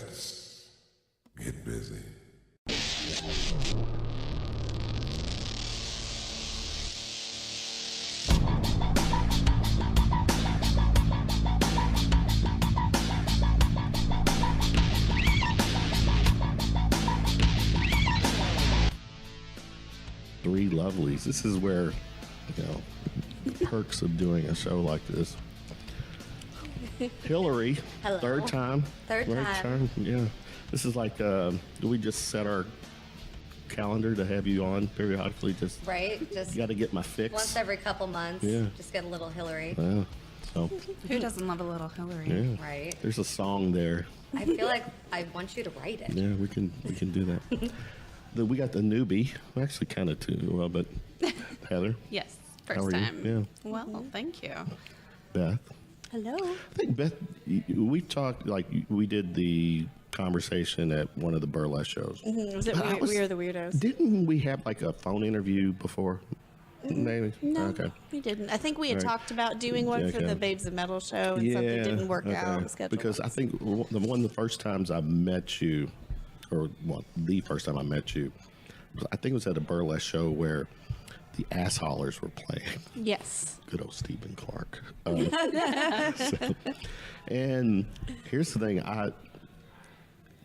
Let's get busy. Three lovelies. This is where, the perks of doing a show like this. Hilary, Hello. third time. Third time. Yeah. This is like, do we just set our calendar to have you on periodically? Just got to get my fix. Once every couple months. Yeah. Just get a little Hilary. Yeah. So. Who doesn't love a little Hilary? Yeah. Right. There's a song there. I feel like I want you to write it. Yeah, we can do that. We got the newbie. Well, actually, kind of too. Well, but Heather. Yes, How first are you? time. Yeah. Well, thank you. Beth. Hello. I think Beth, we talked we did the conversation at one of the burlesque shows. Mm-hmm. Was it We Are the Weirdos? Didn't we have like a phone interview before? Maybe. No, Okay. we didn't. I think we had All right. talked about doing one for Okay. the Babes of Metal show, and something didn't work out. The schedule Because I think one of the first times I met you, or the first time I met you, I think it was at a burlesque show where the Ass Haulers were playing. Yes. Good old Stephen Clark. And here's the thing.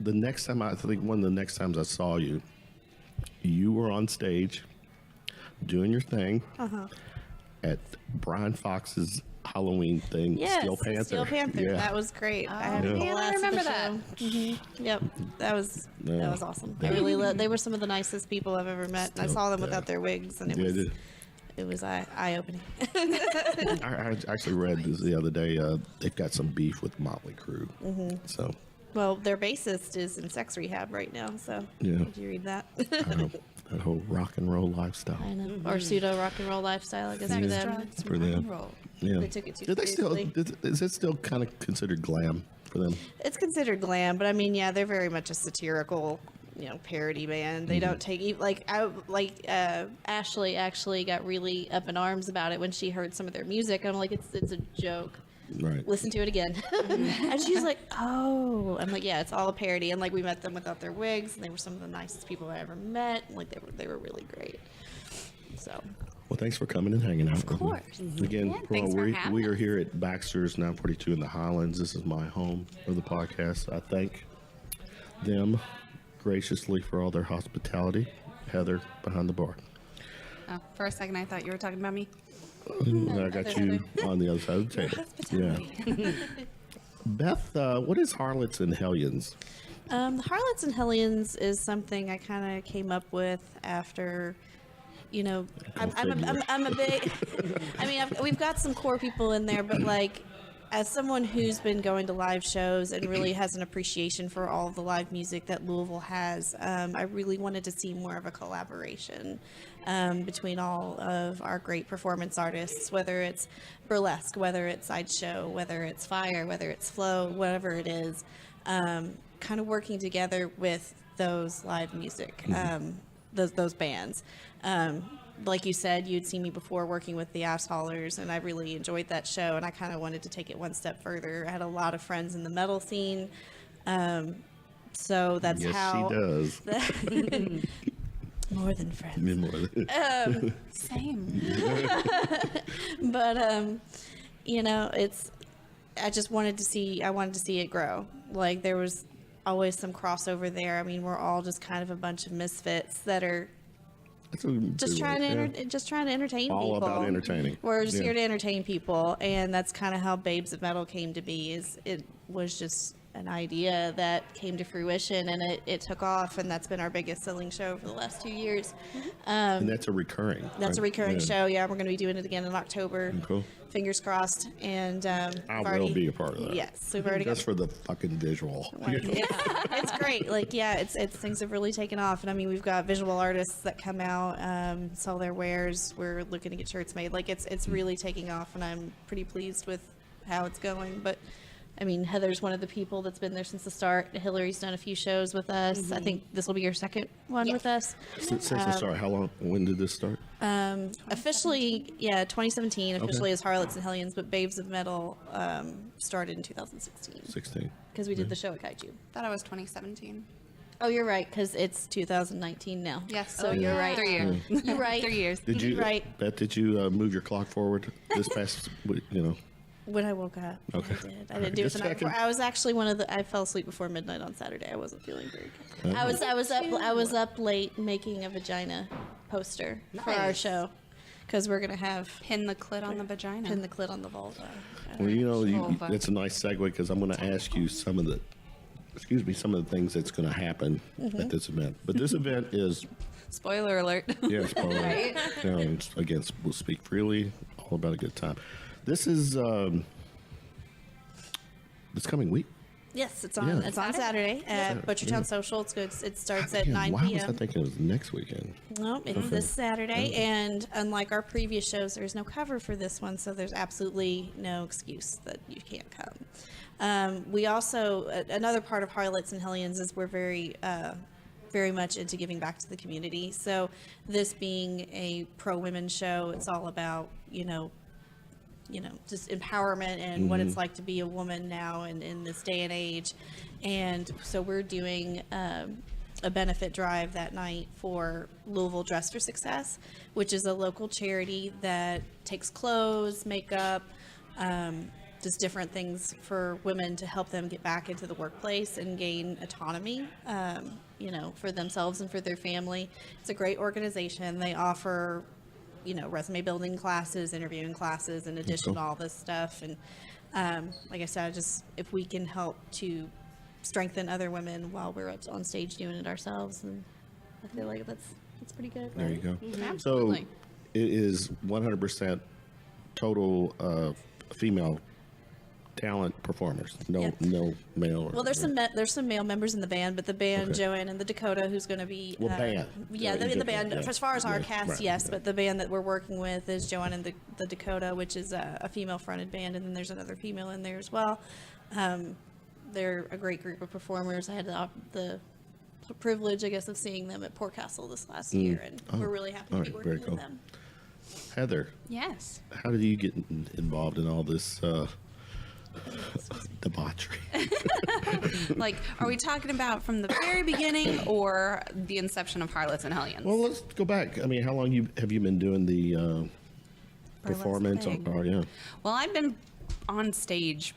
The next time I think one of the next times I saw you, you were on stage doing your thing at Brian Fox's Halloween thing. Yes, Steel Panther. Steel Panther. Yeah. That was great. I had a yeah, I blast with remember the that. show. Mm-hmm. Yep, that was awesome. Yeah. I really they were some of the nicest people I've ever met. And I saw them without their wigs, and it was eye opening. I actually read this the other day. They've got some beef with Motley Crue. Mm-hmm. So. Well, their bassist is in sex rehab right now. So did you read that? That whole rock and roll lifestyle. I know. Or pseudo rock and roll lifestyle, I guess, for them. For them. Yeah. They took it too Do they still? seriously. Is it still kind of considered glam for them? It's considered glam, but I mean, yeah, they're very much a satirical, parody band. They don't take Ashley actually got really up in arms about it when she heard some of their music. I'm like, it's a joke. Right. Listen to it again. And she's like, oh. I'm like, yeah, it's all a parody. And like, we met them without their wigs, and they were some of the nicest people I ever met. Like, they were really great. So. Well, thanks for coming and hanging out. Of course. Again, Yeah, thanks for having we are us. here at Baxter's 942 in the Highlands. This is my home of the podcast. I thank them graciously for all their hospitality. Heather behind the bar. Oh, for a second, I thought you were talking about me. I got you on the other side of the table. Yeah. Beth, what is Harlots and Hellions? The Harlots and Hellions is something I kind of came up with after, I'm a big, I mean, we've got some core people in there, but like, as someone who's been going to live shows and really has an appreciation for all the live music that Louisville has, I really wanted to see more of a collaboration between all of our great performance artists, whether it's burlesque, whether it's sideshow, whether it's fire, whether it's flow, whatever it is, kind of working together with those live music, those bands. Like you said, you'd seen me before working with the Ass Haulers, and I really enjoyed that show, and I kind of wanted to take it one step further. I had a lot of friends in the metal scene, so that's how... Yes, she does. More than friends. Same. But, I just wanted to see it grow. Like, there was always some crossover there. I mean, we're all just kind of a bunch of misfits that are just trying to entertain people. All about entertaining. We're just here to entertain people, and that's kind of how Babes of Metal came to be. It was just an idea that came to fruition, and it took off, and that's been our biggest selling show for the last 2 years. And that's a recurring. That's a recurring show. Yeah, we're going to be doing it again in October. Cool. Fingers crossed. And I will be a part of that. Yes, we've already just for the fucking visual. It's great. Like, yeah, it's things have really taken off, and I mean, we've got visual artists that come out, sell their wares. We're looking to get shirts made. Like, it's really taking off, and I'm pretty pleased with how it's going. But I mean, Heather's one of the people that's been there since the start. Hilary's done a few shows with us. I think this will be your second one with us. Since the start, how long? When did this start? Officially, 2017. Officially as Harlots and Hellions, but Babes of Metal started in 2016 16. because we did the show at Kaiju. Thought it was 2017. Oh, you're right, because it's 2019 now. Yes. So you're right. 3 years. You're right. 3 years. Did you, Right. Beth? Did you move your clock forward this past? When I woke up, Okay. I did. I didn't do it Just the night checking. before. I was actually one of the. I fell asleep before midnight on Saturday. I wasn't feeling very good. I was up late making a vagina poster for our Nice. show because we're gonna have Pin the clit on the vagina. pin the clit on the vulva. Well, Vulva. that's a nice segue because I'm going to ask you some of the things that's going to happen at this event. But this event is, Spoiler alert. yes, probably, Right? again, we'll speak freely, all about a good time. This is this coming week. Yes, it's on. Yeah. It's on Saturday at Butchertown Social. It's good. It starts at 9 Why was I p.m. thinking it was next weekend? No, it's this Saturday, and unlike our previous shows, there's no cover for this one, so there's absolutely no excuse that you can't come. We also another part of Harlots and Hellions is we're very much into giving back to the community. So this being a pro-women show, it's all about just empowerment and what it's like to be a woman now and in this day and age. And so we're doing a benefit drive that night for Louisville Dress for Success, which is a local charity that takes clothes, makeup, just different things for women to help them get back into the workplace and gain autonomy, for themselves and for their family. It's a great organization. They offer resume building classes, interviewing classes, in addition to all this stuff. And like I said, if we can help to strengthen other women while we're up on stage doing it ourselves, and I feel like that's pretty good. There you right? go. So Absolutely. it is 100% total female talent performers. No male. Well, there's some male members in the band, but the band Joann The Dakota, who's going to be band. yeah, in the band. Yeah. As far as our Yeah, cast, right, yes, yeah. but the band that we're working with is Joann and the Dakota, which is a female-fronted band, and then there's another female in there as well. They're a great group of performers. I had the privilege, I guess, of seeing them at Port Castle this last year, and we're really happy to be working very with cool. them. Heather, Yes. how did you get involved in all this debauchery? Like, are we talking about from the very beginning or the inception of Harlots and Hellions? Well, let's go back. I mean, how long have you been doing the performance? thing. Well, I've been on stage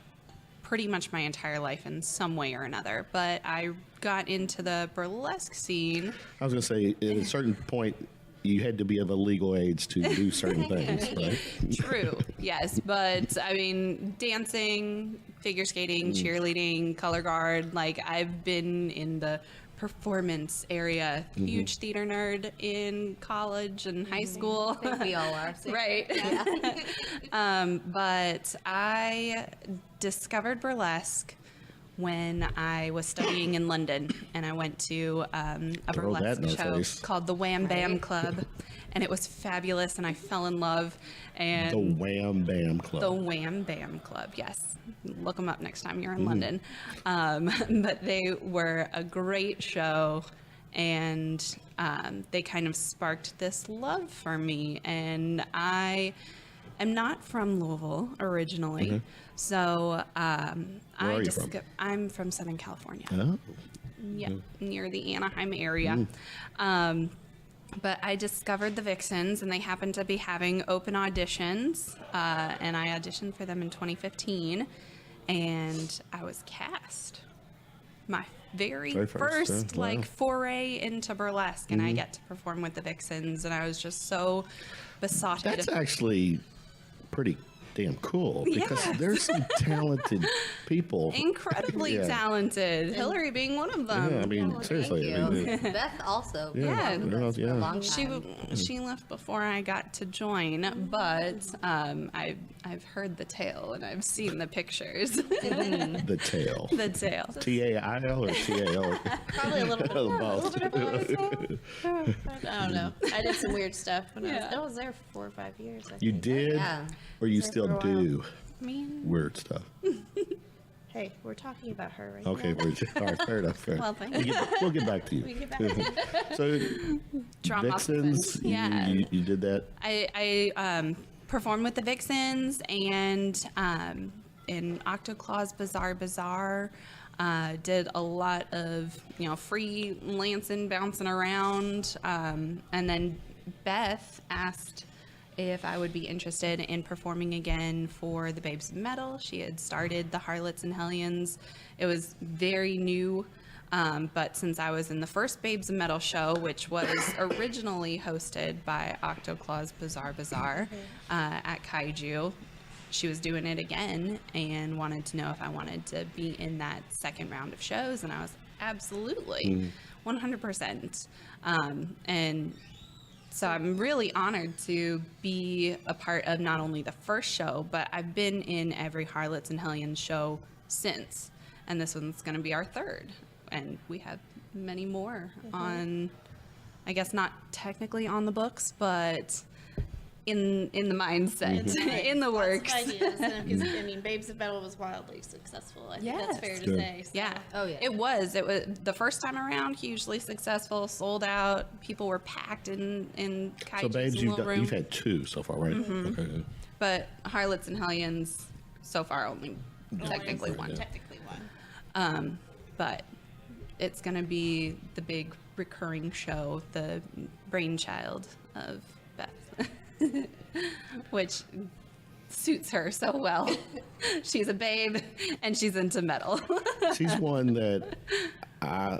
pretty much my entire life in some way or another, but I got into the burlesque scene. I was going to say, at a certain point, you had to be of a legal age to do certain things, right? True, yes, but I mean, dancing, figure skating, cheerleading, color guard, like I've been in the performance area. Huge theater nerd in college and high school. I think we all are. Right. But I discovered burlesque when I was studying in London, and I went to a Throw that in burlesque our show face. called the Wham Bam Club, and it was fabulous, and I fell in love. And The Wham Bam Club. the Wham Bam Club, yes. Look them up next time you're in London. But they were a great show, and they kind of sparked this love for me. And I am not from Louisville originally, so are you from? I'm from Southern California. Oh, Yeah, near the Anaheim area. But I discovered the Vixens, and they happened to be having open auditions, and I auditioned for them in 2015, and I was cast. My very Very first first, yeah. Wow. foray into burlesque, and I get to perform with the Vixens, and I was just so besotted. that's actually pretty damn cool because Yes. there's some talented people. Incredibly Yeah. talented, Hillary being one of them. Yeah, I mean, Well, seriously. Thank I you. mean, Beth also. Yeah. been with us for a Yeah. long time. She left before I got to join, but I've heard the tale and I've seen the pictures. the tail. The tale. TAIL or TAL? Probably a little bit of Both. I don't know. I did some weird stuff when Yeah. I was there for 4 or 5 years. I You think. did? Yeah. Or you There still for a while. do I mean, weird stuff? Hey, we're talking about her right Okay, now. all right, fair enough. Fair. Well, thank We'll get back to you. We get back to So, Drama Vixens, Yeah. you did that. I performed with the Vixens and in Octoclaw's Bizarre Bazaar. Did a lot of, freelancing, bouncing around. And then Beth asked if I would be interested in performing again for the Babes of Metal. She had started the Harlots and Hellions. It was very new, but since I was in the first Babes of Metal show, which was originally hosted by Octoclaw's Bizarre Bazaar at Kaiju, she was doing it again and wanted to know if I wanted to be in that second round of shows, and I was absolutely 100%. And so I'm really honored to be a part of not only the first show, but I've been in every Harlots and Hellions show since. And this one's going to be our third. And we have many more on, I guess not technically on the books, but in the mindset, in the works. Lots of ideas. And I mean, Babes of Metal was wildly successful. I think that's fair to Good. say. So. Yeah. Oh, yeah. It was the first time around, hugely successful, sold out. People were packed in Kaiju's So, babes, little room. you've had 2 so far, right? Okay. But Harlots and Hellions, so far only technically one. Technically one. But it's going to be the big recurring show, the brainchild of Beth, which suits her so well. She's a babe and she's into metal. She's one that I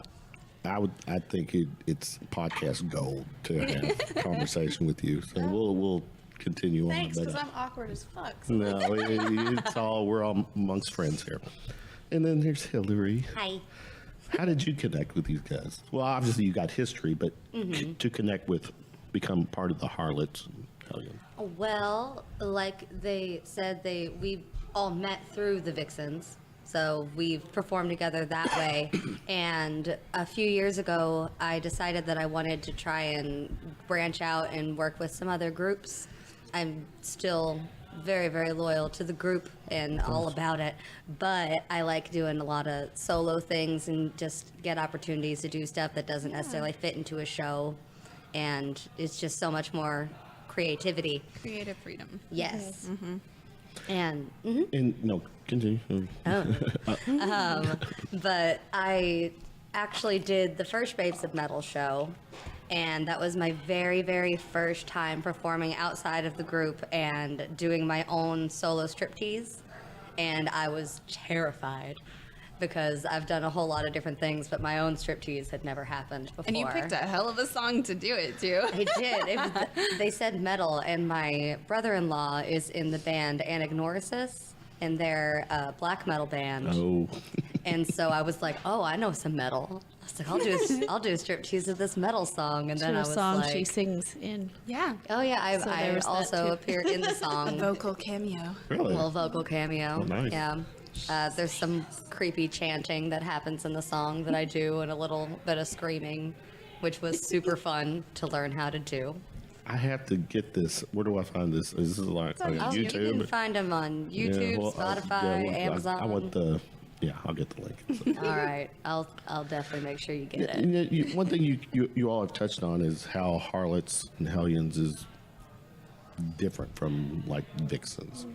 think it's podcast gold to have a conversation with you. So we'll continue Thanks, on. because I'm awkward as fuck. So. No, we're all amongst friends here. And then there's Hilary. Hi. How did you connect with these guys? Well, obviously you got history, but to connect with, become part of the Harlots Hellions. Well, like they said, we all met through the Vixens. So we've performed together that way. And a few years ago, I decided that I wanted to try and branch out and work with some other groups. I'm still very, very loyal to the group and all about it. But I like doing a lot of solo things and just get opportunities to do stuff that doesn't necessarily fit into a show. And it's just so much more creativity. Creative freedom. Yes. And And no, continue. but I actually did the first Babes of Metal show, and that was my very, very first time performing outside of the group and doing my own solo striptease, and I was terrified because I've done a whole lot of different things, but my own striptease had never happened before. And you picked a hell of a song to do it too. I did. They said metal, and my brother-in-law is in the band Anagnoresis, and they're a black metal band. Oh, And so I was like, oh, I know some metal. I was like, I'll do a striptease of this metal song. And then I a was song like, she sings in. Yeah. oh yeah, So there I was that also too. appeared in the song. Vocal cameo. really? Little vocal cameo. Oh, nice. Yeah. There's some creepy chanting that happens in the song that I do, and a little bit of screaming, which was super fun to learn how to do. I have to get this. Where do I find this? Is this like on Oh, you YouTube? can find them on YouTube, Yeah, well, Spotify, yeah, Amazon. I want the. Yeah, I'll get the link. All right, I'll definitely make sure you get it. And yet one thing you all have touched on is how Harlots and Hellions is different from like Vixens.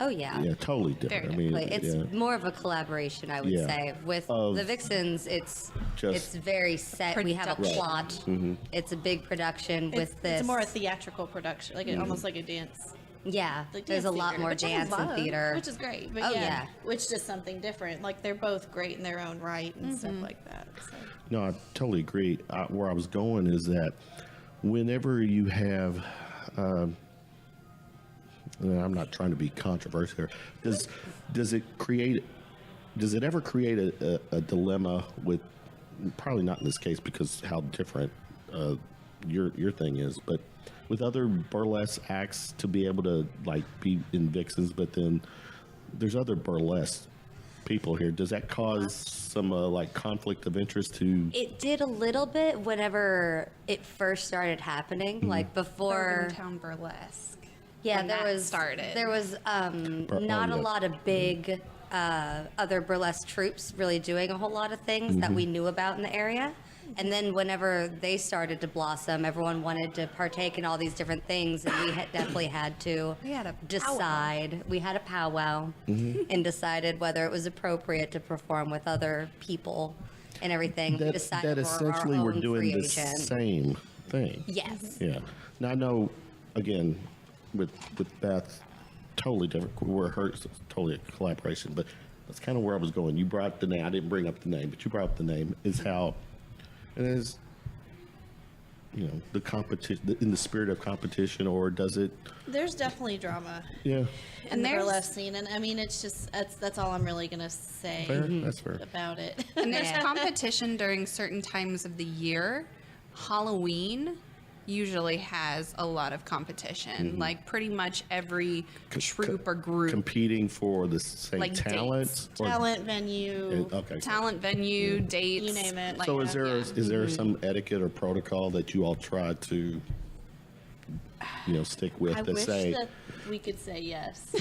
Oh yeah. Yeah, totally different. I mean, Like, it's yeah. more of a collaboration, I would Yeah. say. With Of the Vixens, it's just- very set. We have a Production. plot. Mm-hmm. It's a big production with this. It's more a theatrical production, like almost like a dance. yeah. Like There's a dance lot theater, more which I dance and love, theater. which is great. But Oh, yeah, yeah. which is something different. Like they're both great in their own right and stuff like that. So. No, I totally agree. Where I was going is that whenever you have, I'm not trying to be controversial here. Does it ever create a dilemma with? Probably not in this case because how different your thing is, but with other burlesque acts to be able to like be in Vixens, but then there's other burlesque people here. Does that cause some like conflict of interest to? It did a little bit whenever it first started happening, Mm-hmm. like before. Town Burlesque. Yeah, when there that was started. There was not a yes. lot of big other burlesque troupes really doing a whole lot of things that we knew about in the area. And then whenever they started to blossom, everyone wanted to partake in all these different things, and we definitely had to decide. We had a powwow and decided whether it was appropriate to perform with other people and everything. We decided that essentially our we're own doing the creation. same thing. Yes. Yeah. Now I know, again, with Beth, totally different. We're it's totally a collaboration, but that's kind of where I was going. You brought the name. I didn't bring up the name, but you brought up the name. Is how it is. You know, the competition in the spirit of competition, or does it? There's definitely drama. Yeah. In the there's- burlesque scene, and I mean, it's just that's all I'm really gonna say Fair. That's fair. about it. And there's Yeah. competition during certain times of the year. Halloween usually has a lot of competition. Like pretty much every troupe or group, Competing for the same Like talents. or- Talent, venue, Okay. talent, venue, dates. you name it. Like, So is there yeah. is there some etiquette or protocol that you all try to, stick with I to wish say? that we could say yes.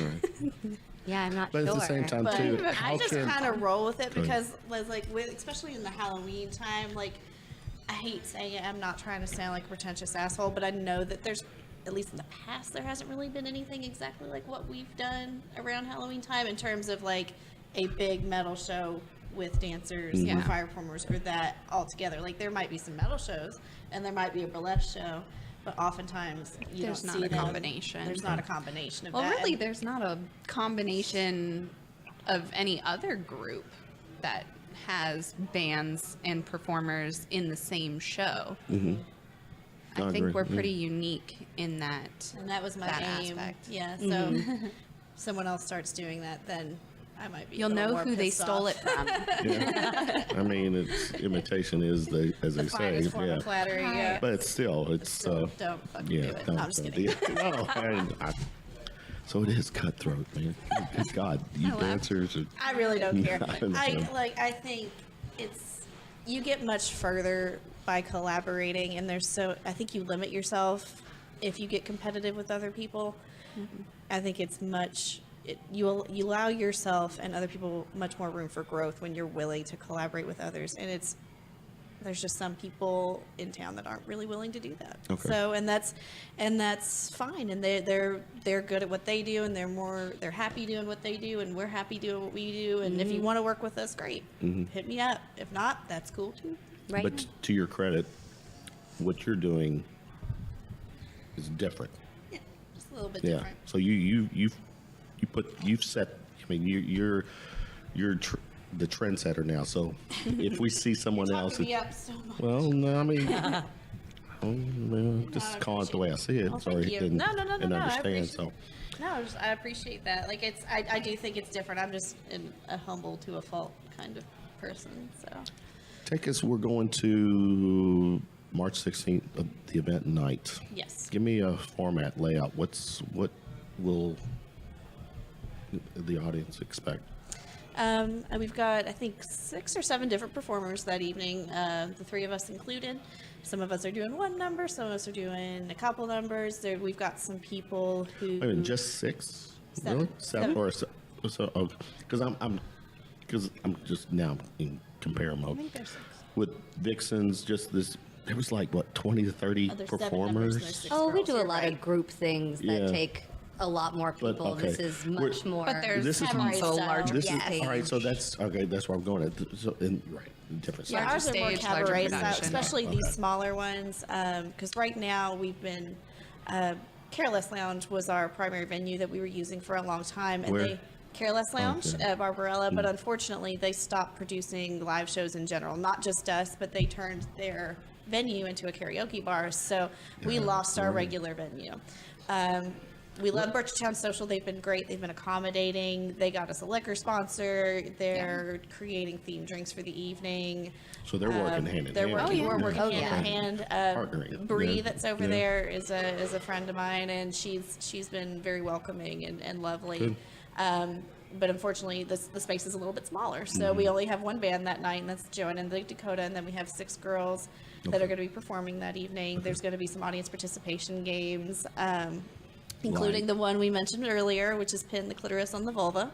Yeah, I'm not But sure. at the same time, But too, I how just can kind of roll with it because, especially in the Halloween time, like, I hate saying it. I'm not trying to sound like a pretentious asshole, but I know that there's, at least in the past, there hasn't really been anything exactly like what we've done around Halloween time in terms of like a big metal show with dancers Mm-hmm. and fire performers or that all together. Like, there might be some metal shows and there might be a burlesque show, but oftentimes you There's don't not see a them. combination. There's not a combination of Well, that. really, And- there's not a combination of any other group that has bands and performers in the same show. I I think agree, we're yeah. pretty unique in that. And that was my that aim. aspect. Yeah, so someone else starts doing that, then I might be. You'll a little know more who they pissed stole off. it from. Yeah. I mean, it's imitation is as The they say. finest form Yeah. of flattery. Yeah. But it's still, Still, don't fucking yeah. do it. don't- No, I'm just don't- kidding. yeah. No, so it is cutthroat, man. Good God, you dancers. I really don't care. I understand. I think you get much further by collaborating, and I think you limit yourself if you get competitive with other people. I think it's you allow yourself and other people much more room for growth when you're willing to collaborate with others, and there's just some people in town that aren't really willing to do that. Okay. So and that's fine, and they're good at what they do, and they're happy doing what they do, and we're happy doing what we do. And if you want to work with us, great, hit me up. If not, that's cool too. Right. But to your credit, what you're doing is different. Yeah, just a little bit Yeah. different. So you've set. I mean, you're the trendsetter now. So if we see someone else, Talking me up so much. well, no, I mean, just I calling it the way I see it. Oh, Sorry, thank you. and, No, and I understand. appreciate- So I appreciate that. Like I do think it's different. I'm just a humble to a fault kind of person. So take us. We're going to March 16th, the event night. yes. Give me a format layout. What will the audience expect? And we've got, I think, 6 or 7 different performers that evening, the 3 of us included. Some of us are doing one number, some of us are doing a couple numbers. We've got some people who. Wait a minute, just 6? 7. Really? 7 7. or so? Because I'm just now in compare mode. I think there's 6. With Vixens, just this. There was like what 20 to 30 Oh, there's 7 numbers and there's performers. 6 Oh, we girls, do a you're lot right. of group things that Yeah. take a lot more But, people. okay. This is We're- much more. But there's This is cabaret also style. larger This Yes. is all right. So that's okay. That's where I'm going at. So, right, different. Yeah, Larger ours are more stage, larger cabaret style, production. especially Okay. these smaller ones. Because right now we've been, Careless Lounge was our primary venue that we were using for a long time, and Where? Careless Lounge Okay. at Barbarella. But unfortunately, they stopped producing live shows in general. Not just us, but they turned their venue into a karaoke bar. So we lost our regular venue. We love Butchertown Social. They've been great. They've been accommodating. They got us a liquor sponsor. They're creating themed drinks for the evening. So they're working hand in They're hand. working. We're Yeah. working Oh, hand in yeah. hand. Partnering. Bree, Yeah. that's over Yeah. there, is a friend of mine, and she's been very welcoming and lovely. Good. But unfortunately, the space is a little bit smaller, so Mm-hmm. we only have one band that night, and that's Joann The Dakota, and then we have 6 girls that are going to be performing that evening. There's going to be some audience participation games, including Like? the one we mentioned earlier, which is Pin the Clitoris on the Vulva.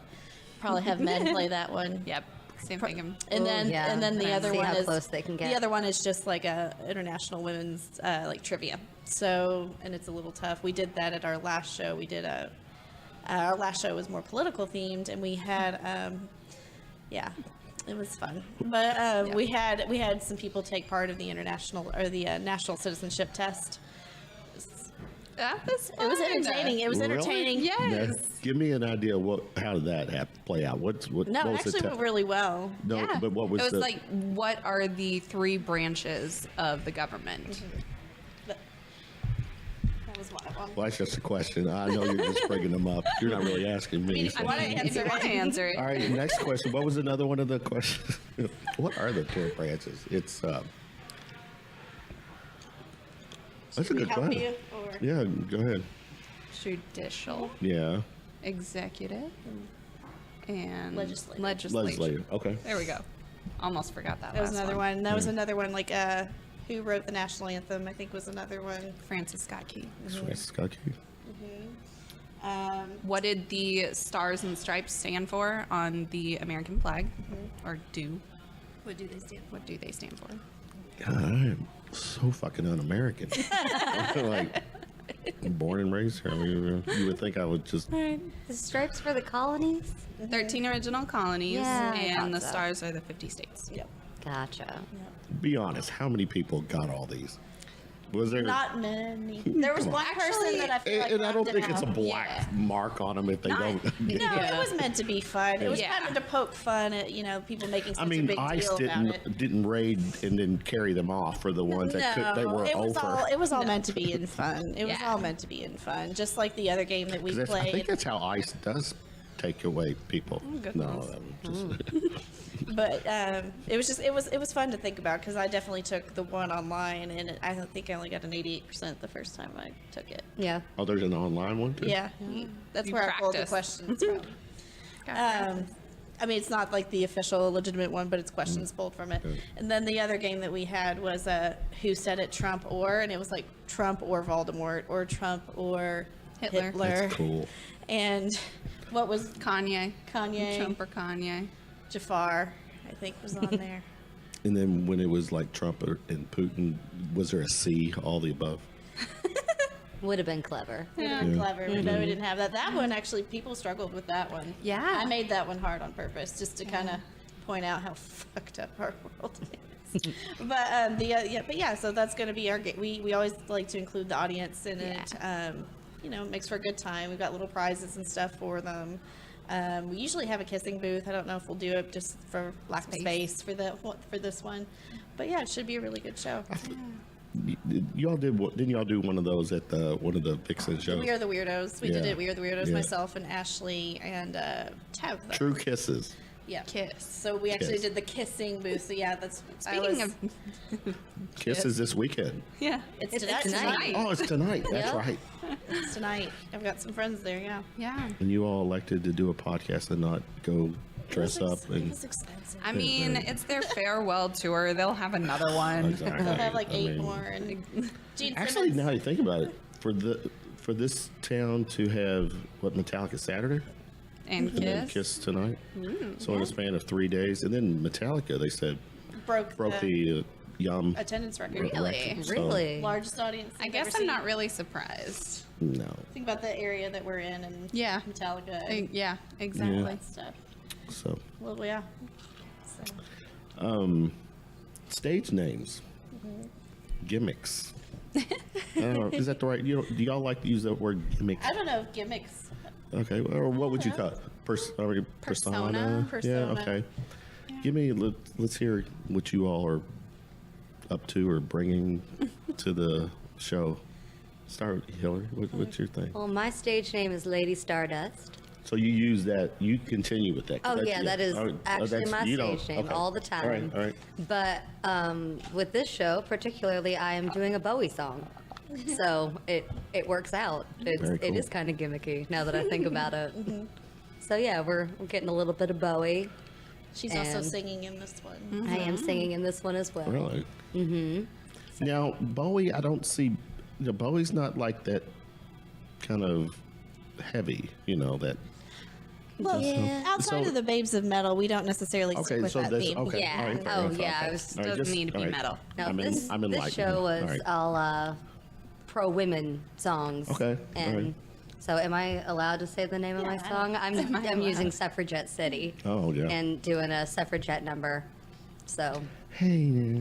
probably have men play that one. Yep. Same thing. And then yeah. and then the Trying to other see one how is close they can get. the other one is just like a international women's like trivia. So and it's a little tough. We did that at our last show. We did our last show was more political themed, and we had yeah, it was fun. But we had some people take part of the international or the national citizenship test. It was entertaining. It was Really? entertaining. Yes. Now, give me an idea how did that have to play out? What No, what it was the actually went test? really well. No, Yeah. but what was it was the like, what are the 3 branches of the government? But that was one of them. Well, that's just a question. I know you're just bringing them up. You're not really asking me. if you so- wanna If you want to answer it. All right, next question. What was another one of the questions? What are the 2 branches? It's that's a Can we good help question. you, or- Yeah, go ahead. Judicial, Yeah, executive, and Legislative. legislative. Okay. There we go. Almost forgot that. That was last another one. That was another one. Like, who wrote the national anthem? I think was another one. Francis Scott Key. Francis Scott Key. What did the stars and stripes stand for on the American flag, or do? What do they stand What do they stand for? God, I am so fucking un-American. Like, born and raised here. I mean, you would think I would just. The stripes for the colonies? 13 original colonies, Yeah, I and the thought so. stars are the 50 states. Yep. Gotcha. Be honest. How many people got all these? Was there? Not many. There was one person that I feel like and I don't left think it it's a out. black Yeah. mark on them if they don't. No, Yeah. it was meant to be fun. It was Yeah. kind of to poke fun at people making such I a mean, big ICE deal about it. didn't raid and then carry them off for the ones that could, they were it was over. all meant to be in fun. It was Yeah. all meant to be in fun, just like the other game that we 'Cause I think played. that's how ICE does take away people. goodness. But it was fun to think about because I definitely took the one online, and I don't think I only got an 88% the first time I took it. Yeah. Oh, there's an online one too. Yeah, that's You where I pulled the practiced. questions from. I mean, it's not like the official legitimate one, but it's questions pulled from it. And then the other game that we had was who said it, Trump or, and it was like Trump or Voldemort or Trump or Hitler. That's cool. And what was Kanye. Kanye? Trump or Kanye. Jafar, I think, was on there. And then when it was like Trump and Putin, was there a C, all the above? Would have been clever. Would have been clever, but no, we didn't have that. That one, actually, people struggled with that one. Yeah. I made that one hard on purpose, just to kind of point out how fucked up our world is. But so that's going to be our game. We always like to include the audience in it. It makes for a good time. We've got little prizes and stuff for them. We usually have a kissing booth. I don't know if we'll do it just for lack of space for this one. But yeah, it should be a really good show. Y'all didn't y'all do one of those at one of the Vixen shows? We Are the Weirdos. We did Yeah. it. We Are the Weirdos. Yeah. myself and Ashley and Tev. though. True Kisses. Yeah. Kiss. So we actually Kiss. did the kissing booth. So yeah, that's. Speaking of, Kisses this weekend. yeah, It's It's tonight. tonight. Oh, it's tonight. That's Yep. right. It's tonight. I've got some friends there. Yeah. yeah. And you all elected to do a podcast and not go dress It was up It and. was expensive. I mean, it's their farewell tour. They'll have another one. Exactly. They'll have like I 8 mean, more. And Gene Actually, Simmons. now you think about it, for this town to have what Metallica Saturday And and then Kiss. Kiss tonight, so in a span of 3 days, and then Metallica, they said broke the Yum. attendance record. Really? record, so- Really? Largest audience. I I've guess ever I'm seen. not really surprised. No. Think about the area that we're in and Yeah. Metallica and Yeah, exactly. that stuff. So Well, yeah. So, stage names, gimmicks. I don't know. Is that the right? Do y'all like to use that word gimmicks? I don't know if gimmicks. Okay. Or what would you call it? Persona. Persona. Persona. Yeah. Okay. Give me. Let's hear what you all are up to or bringing to the show. Start with Hilary. What's your thing? Well, my stage name is Lady Stardust. So you use that. You continue with that. 'cause Oh, that's- yeah, that is actually that's- my you don't- stage name okay. all the time. All right. But with this show, particularly, I am doing a Bowie song. So it works out. Very It cool. is kind of gimmicky now that I think about it. So yeah, we're getting a little bit of Bowie. She's also And- singing in this one. I am singing in this one as well. Really? Mm-hmm. Now Bowie, I don't see. Bowie's not like that kind of heavy. That Well, outside So- of the Babes of Metal, we don't necessarily stick Okay, with so that this theme. okay. Yeah. All right, fair Oh, enough. yeah, Okay. it was- All right, doesn't need to be all right. metal. No, I'm this enlightened. show was All right. all pro-women songs. Okay, all And right. so am I allowed to say the name of my Yeah. song? Am I I'm using allowed? Suffragette City. Oh, yeah. And doing a suffragette number. So, Hey.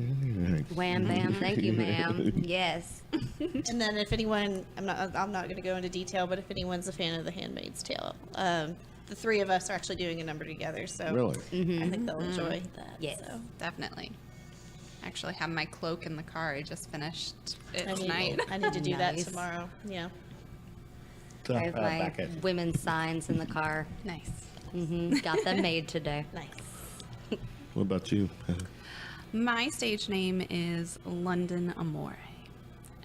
wham bam, thank you, ma'am. Yes. And then if anyone, I'm not going to go into detail, but if anyone's a fan of The Handmaid's Tale, the three of us are actually doing a number together. So Really? I think they'll enjoy that. Yes. So. Definitely. Actually have my cloak in the car. I just finished it I tonight. need to do that Nice. tomorrow. Yeah. I have my Back at you. women's signs in the car. Nice. Got them made today. Nice. What about you? My stage name is London Amore.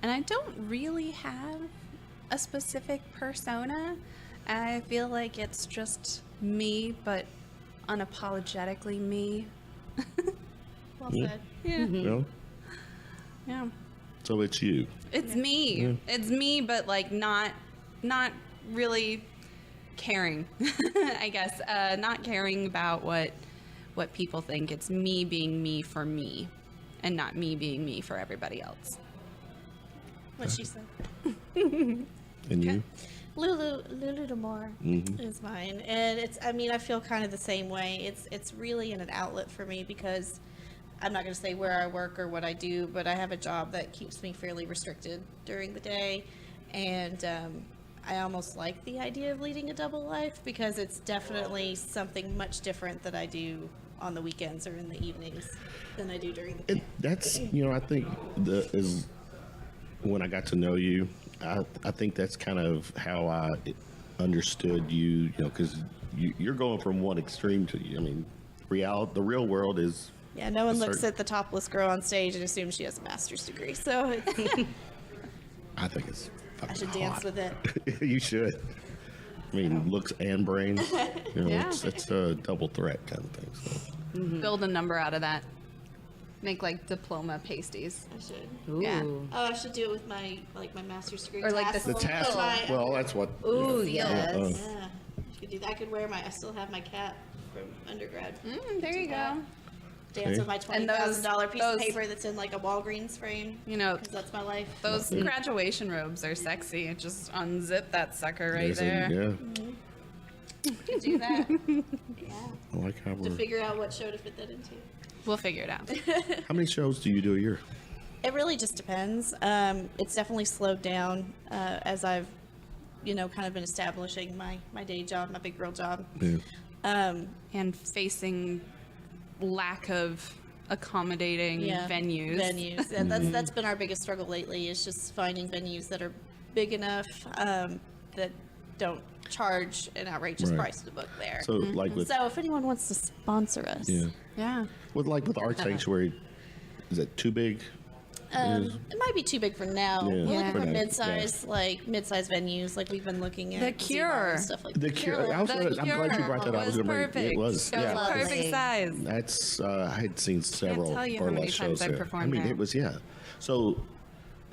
And I don't really have a specific persona. I feel like it's just me, but unapologetically me. Well Yeah. said. Yeah. No? Yeah. So it's you. It's me. It's me, but like not really caring. I guess not caring about what people think. It's me being me for me, and not me being me for everybody else. What she said. And you? Lulu Damore is mine, and I feel kind of the same way. It's really an outlet for me because I'm not going to say where I work or what I do, but I have a job that keeps me fairly restricted during the day, and I almost like the idea of leading a double life because it's definitely something much different that I do on the weekends or in the evenings than I do during the day. That's I think when I got to know you, I think that's kind of how I understood you. Because you're going from one extreme to the real world is. Yeah, no one a looks certain- at the topless girl on stage and assumes she has a master's degree, so it's, I think it's. I should fucking dance hot. with it. You should. Looks and brains. Yeah. It's a double threat kind of thing. So. Build a number out of that. Make like diploma pasties. I should. Ooh. Yeah. Oh, I should do it with my master's degree. Or like the The tassel. tassel. Well, that's what. Ooh, yeah. yes. Yeah, I could do that. I could wear I still have my cap from undergrad. There you go. Dance Okay. with my And those- $20,000 piece of those- paper that's in like a Walgreens frame. You know, Because that's my life. those graduation robes are sexy. Just unzip that sucker right There's a- there. Yeah. Could do that. Yeah. I like how To we're. figure out what show to fit that into. We'll figure it out. How many shows do you do a year? It really just depends. It's definitely slowed down as I've, kind of been establishing my day job, my big girl job. Yeah. And facing lack of accommodating venues. Venues. And that's been our biggest struggle lately is just finding venues that are big enough that don't charge an outrageous Right. price to book there. So like with So if anyone wants to sponsor us, yeah, Yeah. with Art Sanctuary, is it too big? it might be too big for now. Yeah, We're looking for for now, mid-size, mid-size venues. Like we've been looking at The Zebra Cure. and stuff like The that. Cure. I'm glad you brought that up. I was was gonna bring perfect. it was. It was Yeah. Lovely. perfect size. That's I had seen several tell you how burlesque many times shows I there. performed there. It was So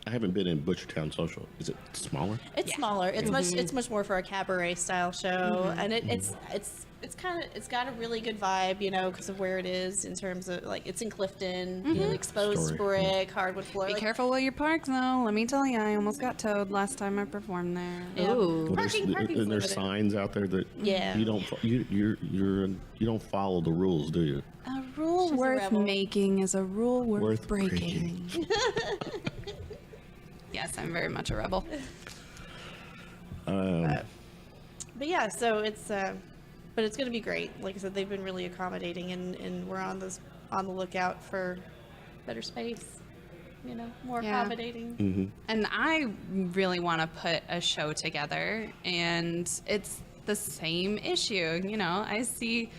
I haven't been in Butchertown Social. Is it smaller? It's smaller. It's much more for a cabaret style show, and it's got a really good vibe, because of where it is in terms of it's in Clifton, exposed Story. brick, hardwood floor. Be careful where you park, though. Let me tell you, I almost got towed last time I performed there. Yeah. Ooh. Well, Parking's and there's limited. signs out there that Yeah. you don't you don't follow the rules, do you? A rule She's a worth rebel. making is a rule worth, Worth breaking. Yes, I'm very much a rebel. But yeah, so it's but it's going to be great. Like I said, they've been really accommodating, and we're on the lookout for better space. More Yeah. accommodating. And I really want to put a show together, and it's the same issue. I see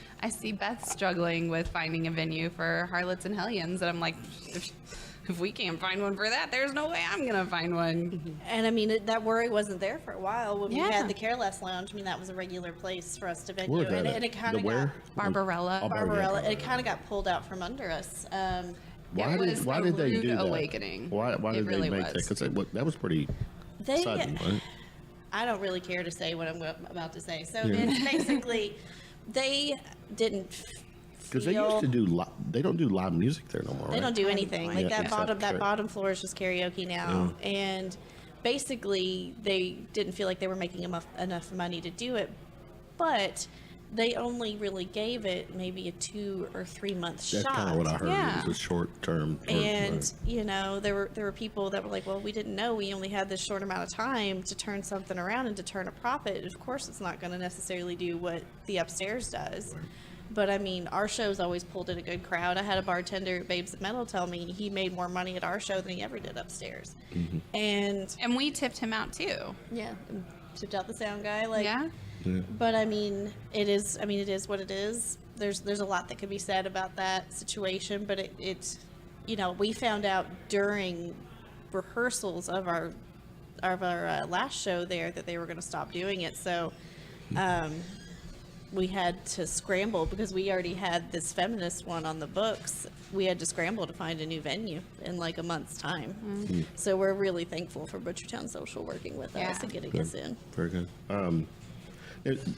Beth struggling with finding a venue for Harlots and Hellions, and I'm like, if we can't find one for that, there's no way I'm gonna find one. And that worry wasn't there for a while when we Yeah. had the Careless Lounge. That was a regular place for us to venue, Where's that and, at? and it kind The of where? got Barbarella. Oh, Barbarella. It kind of got pulled out from under us. Why It was did a they rude do that? awakening. Why It did really they make was. that? Because that was pretty They sudden, right? I don't really care to say what I'm about to say. So it's basically, they didn't Because they used to do, they don't do live music there no more, They right? don't do anything. Like Yeah, that bottom floor is just karaoke now. And basically, they didn't feel like they were making enough money to do it. But they only really gave it maybe a 2 or 3 month shot. That's kind of what I heard. Yeah. It was a short term. And you know, there were people that were like, well, we didn't know, we only had this short amount of time to turn something around and to turn a profit. Of course, it's not going to necessarily do what the upstairs does. But I mean, our show's always pulled in a good crowd. I had a bartender at Babes at Metal tell me he made more money at our show than he ever did upstairs. And we tipped him out too. yeah, tipped out the sound guy. Like, Yeah. But I mean, it is what it is. There's a lot that could be said about that situation, but it's, you know, we found out during rehearsals of our last show there that they were going to stop doing it. So, we had to scramble because we already had this feminist one on the books. We had to scramble to find a new venue in like a month's time. So we're really thankful for Butchertown Social working with us and getting us in. Very good.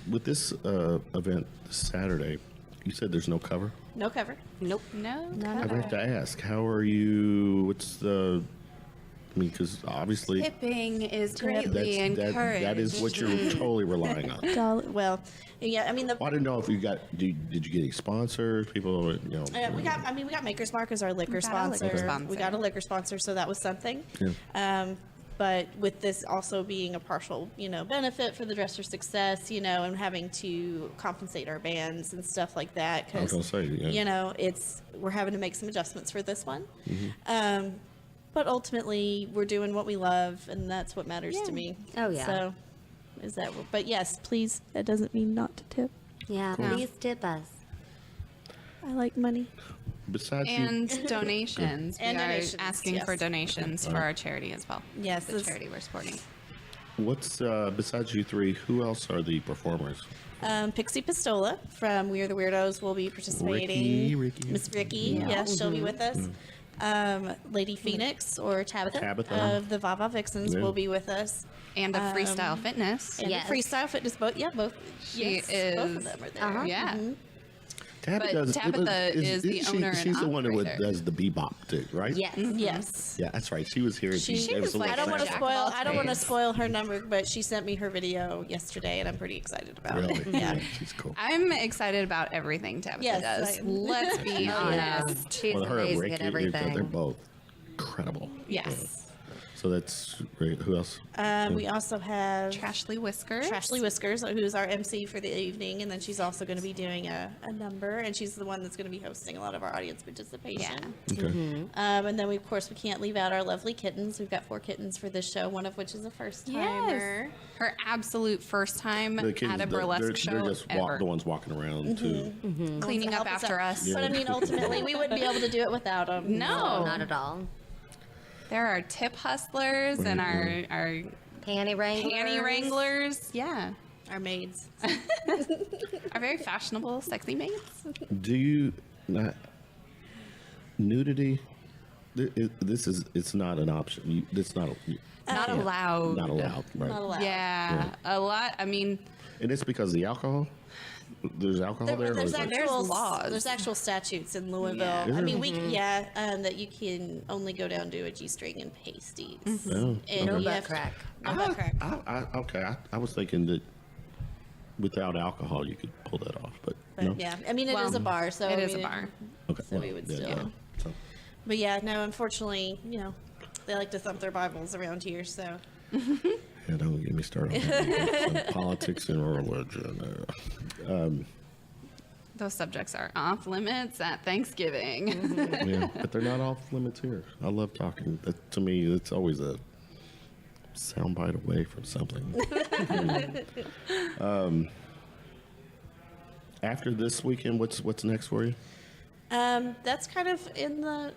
With this event this Saturday, you said there's no cover? No cover. Nope. No. I have to ask, how are you, what's the, I mean, because obviously Tipping is greatly encouraged. that is what you're totally relying on. Well, yeah, I mean, Well, I didn't know if you got, did you get any sponsors, people, you know? we got Maker's Mark as our liquor got a liquor sponsor. sponsor. We got a liquor sponsor, so that was something. But with this also being a partial, you know, benefit for the Dresser Success, you know, and having to compensate our bands and stuff like that, I was because going to say, you know, we're having to make some adjustments for this one. But ultimately, we're doing what we love, and that's what matters to me. Oh, yeah. So, but yes, please, that doesn't mean not to tip. Yeah, please tip us. I like money. Besides And donations. And we are donations, asking yes. for donations for our charity as well. Yes, The it's- charity we're supporting. what's, besides you three, who else are the performers? Pixie Pistola from We Are the Weirdos will be participating. Ricky. Miss Ricky, yes, she'll be with us. Lady Phoenix or Tabitha of the Vava Vixens will be with us. And of Freestyle Fitness. And Yes. Freestyle Fitness, both. She Both is. of them are there. Yeah. Tabitha is the owner and She's the one who operator. does the bebop too, right? Yes. Yes. Yeah, that's right. She was here. She gave us was a like, little I don't want to Jack of spoil. all I don't want to trades. spoil her number, but she sent me her video yesterday, and I'm pretty excited about Really? it. Yeah. She's cool. I'm excited about everything Tabitha Yes, does. I am. Let's be honest. She's Well, her and amazing Ricky, at they're everything. both incredible. Yes. So that's great. Who else? We also have Trashly Whiskers. Trashly Whiskers, who's our MC for the evening, and then she's also going to be doing a number, and she's the one that's going to be hosting a lot of our audience participation. Yeah. Okay. And then we, of course, we can't leave out our lovely kittens. We've got 4 kittens for this show, one of which is a first timer. Yes. Her absolute first time The kids, at a burlesque show they're just ever. the ones walking around too. Cleaning up after us. But I mean, ultimately, we wouldn't be able to do it without them. No. Not at all. There are tip hustlers and our Panty wranglers. panty wranglers. Yeah. Our maids. Our very fashionable, sexy maids. Do you not nudity? It's not an option. It's not Not allowed. not allowed. Right. Not allowed. Yeah. A lot. I mean, And it's because of the alcohol. There's alcohol there. Or There's is it- actual laws. There's actual statutes in Louisville. Yeah. Is I mean, there? that you can only go down to a G-string and pasties. Oh, And No you butt have- crack. No butt crack. I was thinking that without alcohol you could pull that off, but But no. yeah, I mean, it Well, is a bar, so it I is a mean, bar. Okay. So we would still. So, But yeah, no, unfortunately, they like to thump their Bibles around here, so. yeah, don't get me started on that. Politics and religion. those subjects are off limits at Thanksgiving. Yeah, but they're not off limits here. I love talking. That, to me, it's always a soundbite away from something. After this weekend, what's next for you? That's kind of in the,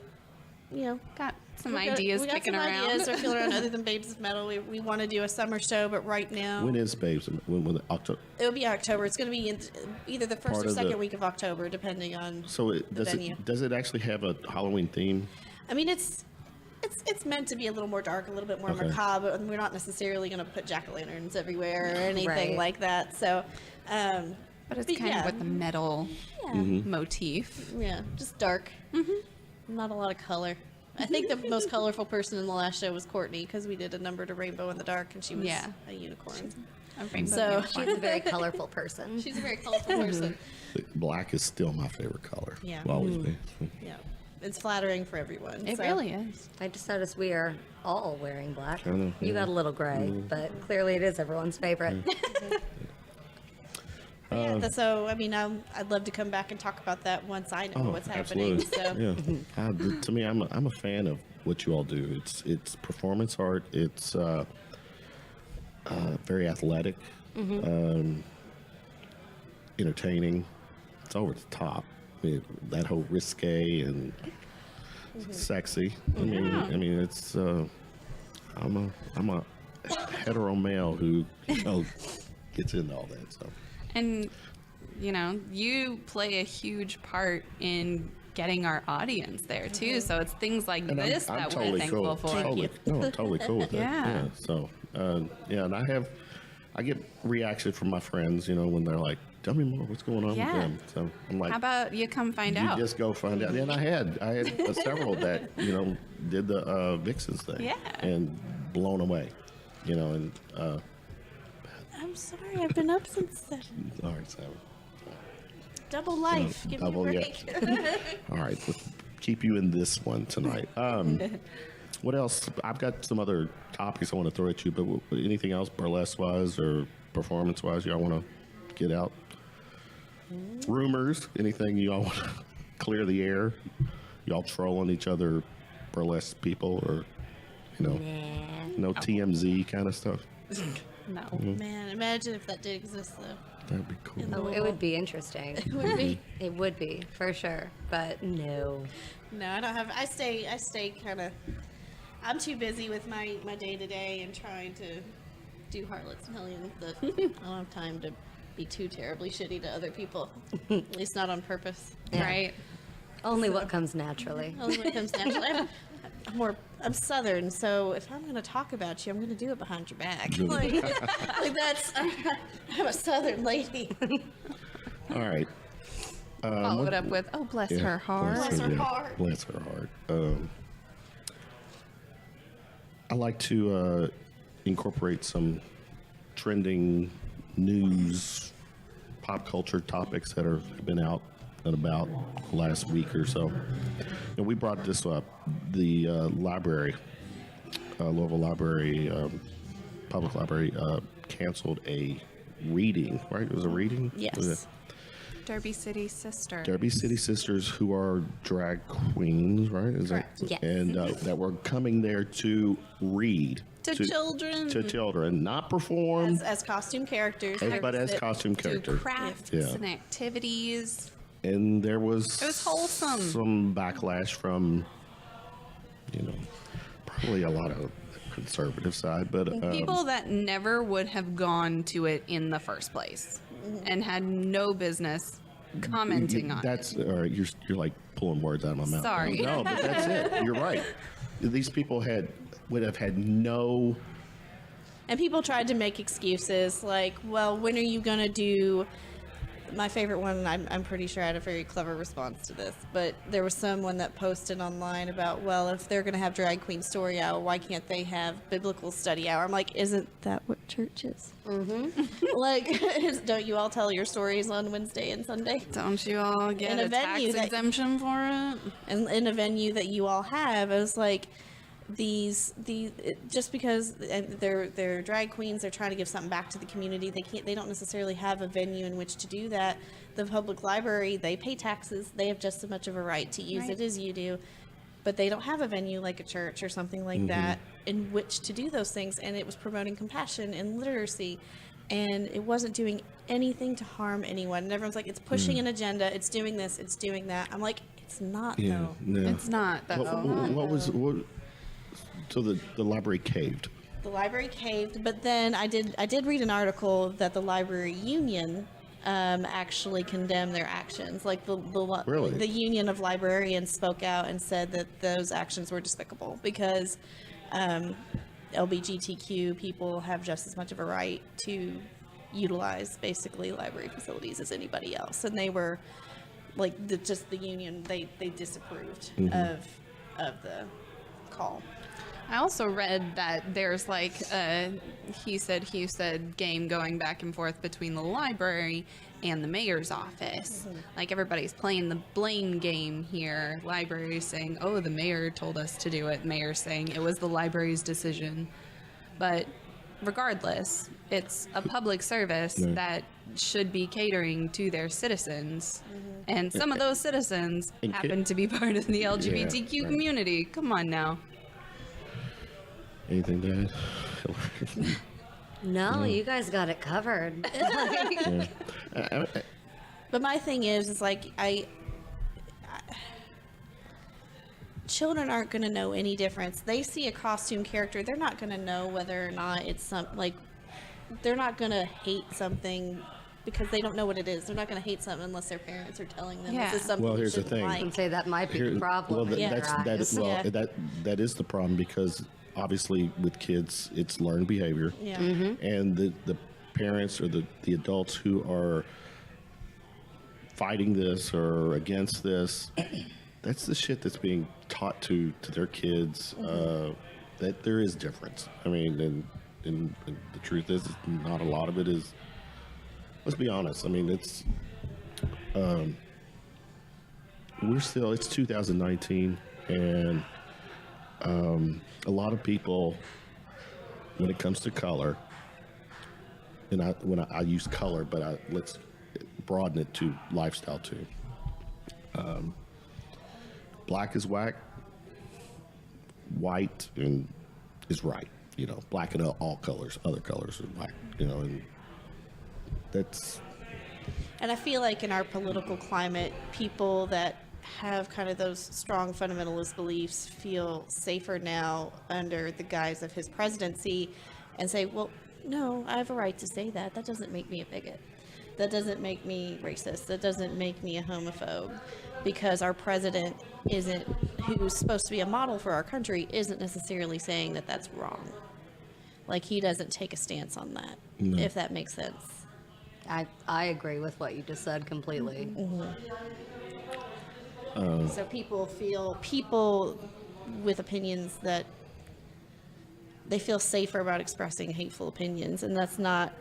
Got some we got- ideas we got kicking some around. Ideas are kicking around other than Babes of Metal. We want to do a summer show, but right now When is Babes? When October? it'll be October. It's going to be in either the first Part or of the- second week of October, depending on. So the venue. does it actually have a Halloween theme? I mean, it's it's meant to be a little more dark, a little bit more Okay. macabre, and we're not necessarily going to put jack-o'-lanterns everywhere or anything Right. like that. So, But it's kind of with the metal motif. yeah, just dark. Not a lot of color. I think the most colorful person in the last show was Courtney because we did a number to Rainbow in the Dark, and she was a unicorn. A rainbow So- unicorn. She's a very colorful person. She's a very colorful person. Black is still my favorite color. Yeah. Will always be. Yeah, it's flattering for everyone. It so. really is. I just noticed we are all wearing black. I know, You got a little gray, but clearly it is everyone's favorite. So I mean, I'd love to come back and talk about that once I know what's happening. Absolutely. So Yeah. To me, I'm a fan of what you all do. It's performance art. It's very athletic, entertaining. It's over the top. I mean, that whole risque and sexy. I mean, it's. I'm a hetero male who gets into all that stuff. And, you play a huge part in getting our audience there, too. So it's things like And this I'm that totally we're thankful cool. for. Totally, no, I'm totally cool with that. Yeah. So, and I get reaction from my friends, when they're like, "Tell me more. What's going on Yeah. with them?" So I'm like, How about you come find "You out? just go find out." And I had several that did the Vixens thing. Yeah. And blown away, and I'm sorry, I've been up since 7. all right, Sam. Double life. Give me a break. All right, let's keep you in this one tonight. What else? I've got some other topics I want to throw at you, but anything else burlesque-wise or performance-wise y'all want to get out? Rumors? Anything you all want to clear the air? Y'all trolling each other, burlesque people, or, no TMZ kind of stuff? No. Man, imagine if that did exist though. That'd be cool. Oh, it would be interesting. It would be. It would be, for sure. But no. No, I don't have. I stay kind of. I'm too busy with my day to day and trying to do Harlots Hellions that I don't have time to be too terribly shitty to other people. At least not on purpose. Yeah. Right? Only what comes naturally. Only when it comes naturally. I'm Southern, so if I'm going to talk about you, I'm going to do it behind your back. like that's. I'm a Southern lady. All right. Follow it up with, oh, bless Yeah, her heart. Bless her heart. Bless her heart. I like to incorporate some trending news, pop culture topics that have been out and about the last week or so. And we brought this up. The library, Louisville Library, Public Library, canceled a reading, right? It was a reading? Yes. Was it? Derby City Sister. Derby City Sisters, who are drag queens, right? Is Correct. Yes. And that were coming there to read To children. to children, not perform, As costume characters. but as That- costume Do characters. crafts Yeah. and activities. And there was It was wholesome. some backlash from, probably a lot of conservative side, but People that never would have gone to it in the first place and had no business commenting on it. that's all right. You're like pulling words out of my mouth. Sorry. No, but that's it. You're right. These people would have had no. And people tried to make excuses like, well, when are you going to do... My favorite one, I'm pretty sure I had a very clever response to this, but there was someone that posted online about, well, if they're going to have drag queen story hour, why can't they have biblical study hour? I'm like, isn't that what church is? Mm-hmm. Like, don't you all tell your stories on Wednesday and Sunday? Don't you all get In a a tax venue that- exemption for it? And in a venue that you all have, I was like, just because they're drag queens, they're trying to give something back to the community. They don't necessarily have a venue in which to do that. The public library, they pay taxes. They have just as much of a right to use it as you do, but they don't have a venue like a church or something like that in which to do those things. And it was promoting compassion and literacy, and it wasn't doing anything to harm anyone. And everyone's like, it's pushing an agenda. It's doing this. It's doing that. I'm like, it's not though. No. It's not. That's What? So the library caved. The library caved, but then I did read an article that the library union actually condemn their actions. Like Really? the Union of Librarians spoke out and said that those actions were despicable because LGBTQ people have just as much of a right to utilize basically library facilities as anybody else. And they were like the union, they disapproved of the call. I also read that there's like a he said game going back and forth between the library and the mayor's office. Like everybody's playing the blame game here. Library saying, oh, the mayor told us to do it. Mayor saying it was the library's decision. But regardless, it's a public service that should be catering to their citizens. And some of those citizens happen to be part of the LGBTQ community. Come on now. Anything to add? No, you guys got it covered. But my thing is like children aren't going to know any difference. They see a costume character, they're not going to know whether or not it's they're not going to hate something because they don't know what it is. They're not going to hate something unless their parents are telling them this is something. Well, here's you the thing. like. And say that might be the problem. Well, in their eyes. that is the problem because obviously with kids it's learned behavior. Yeah. And the parents or the adults who are fighting this or against this, that's the shit that's being taught to their kids, that there is difference. I mean, and the truth is not a lot of it is, let's be honest. I mean, it's it's 2019 and a lot of people, when it comes to color, and I use color, but let's broaden it to lifestyle too. Black is whack, white is right. You know, black and all colors, other colors are whack. You know, and that's. And I feel like in our political climate, people that have kind of those strong fundamentalist beliefs feel safer now under the guise of his presidency and say, well, no, I have a right to say that. That doesn't make me a bigot. That doesn't make me racist. That doesn't make me a homophobe. Because our president who's supposed to be a model for our country, isn't necessarily saying that that's wrong. Like, he doesn't take a stance on that, if that makes sense. I agree with what you just said completely. So people with opinions that they feel safer about expressing hateful opinions, and that's not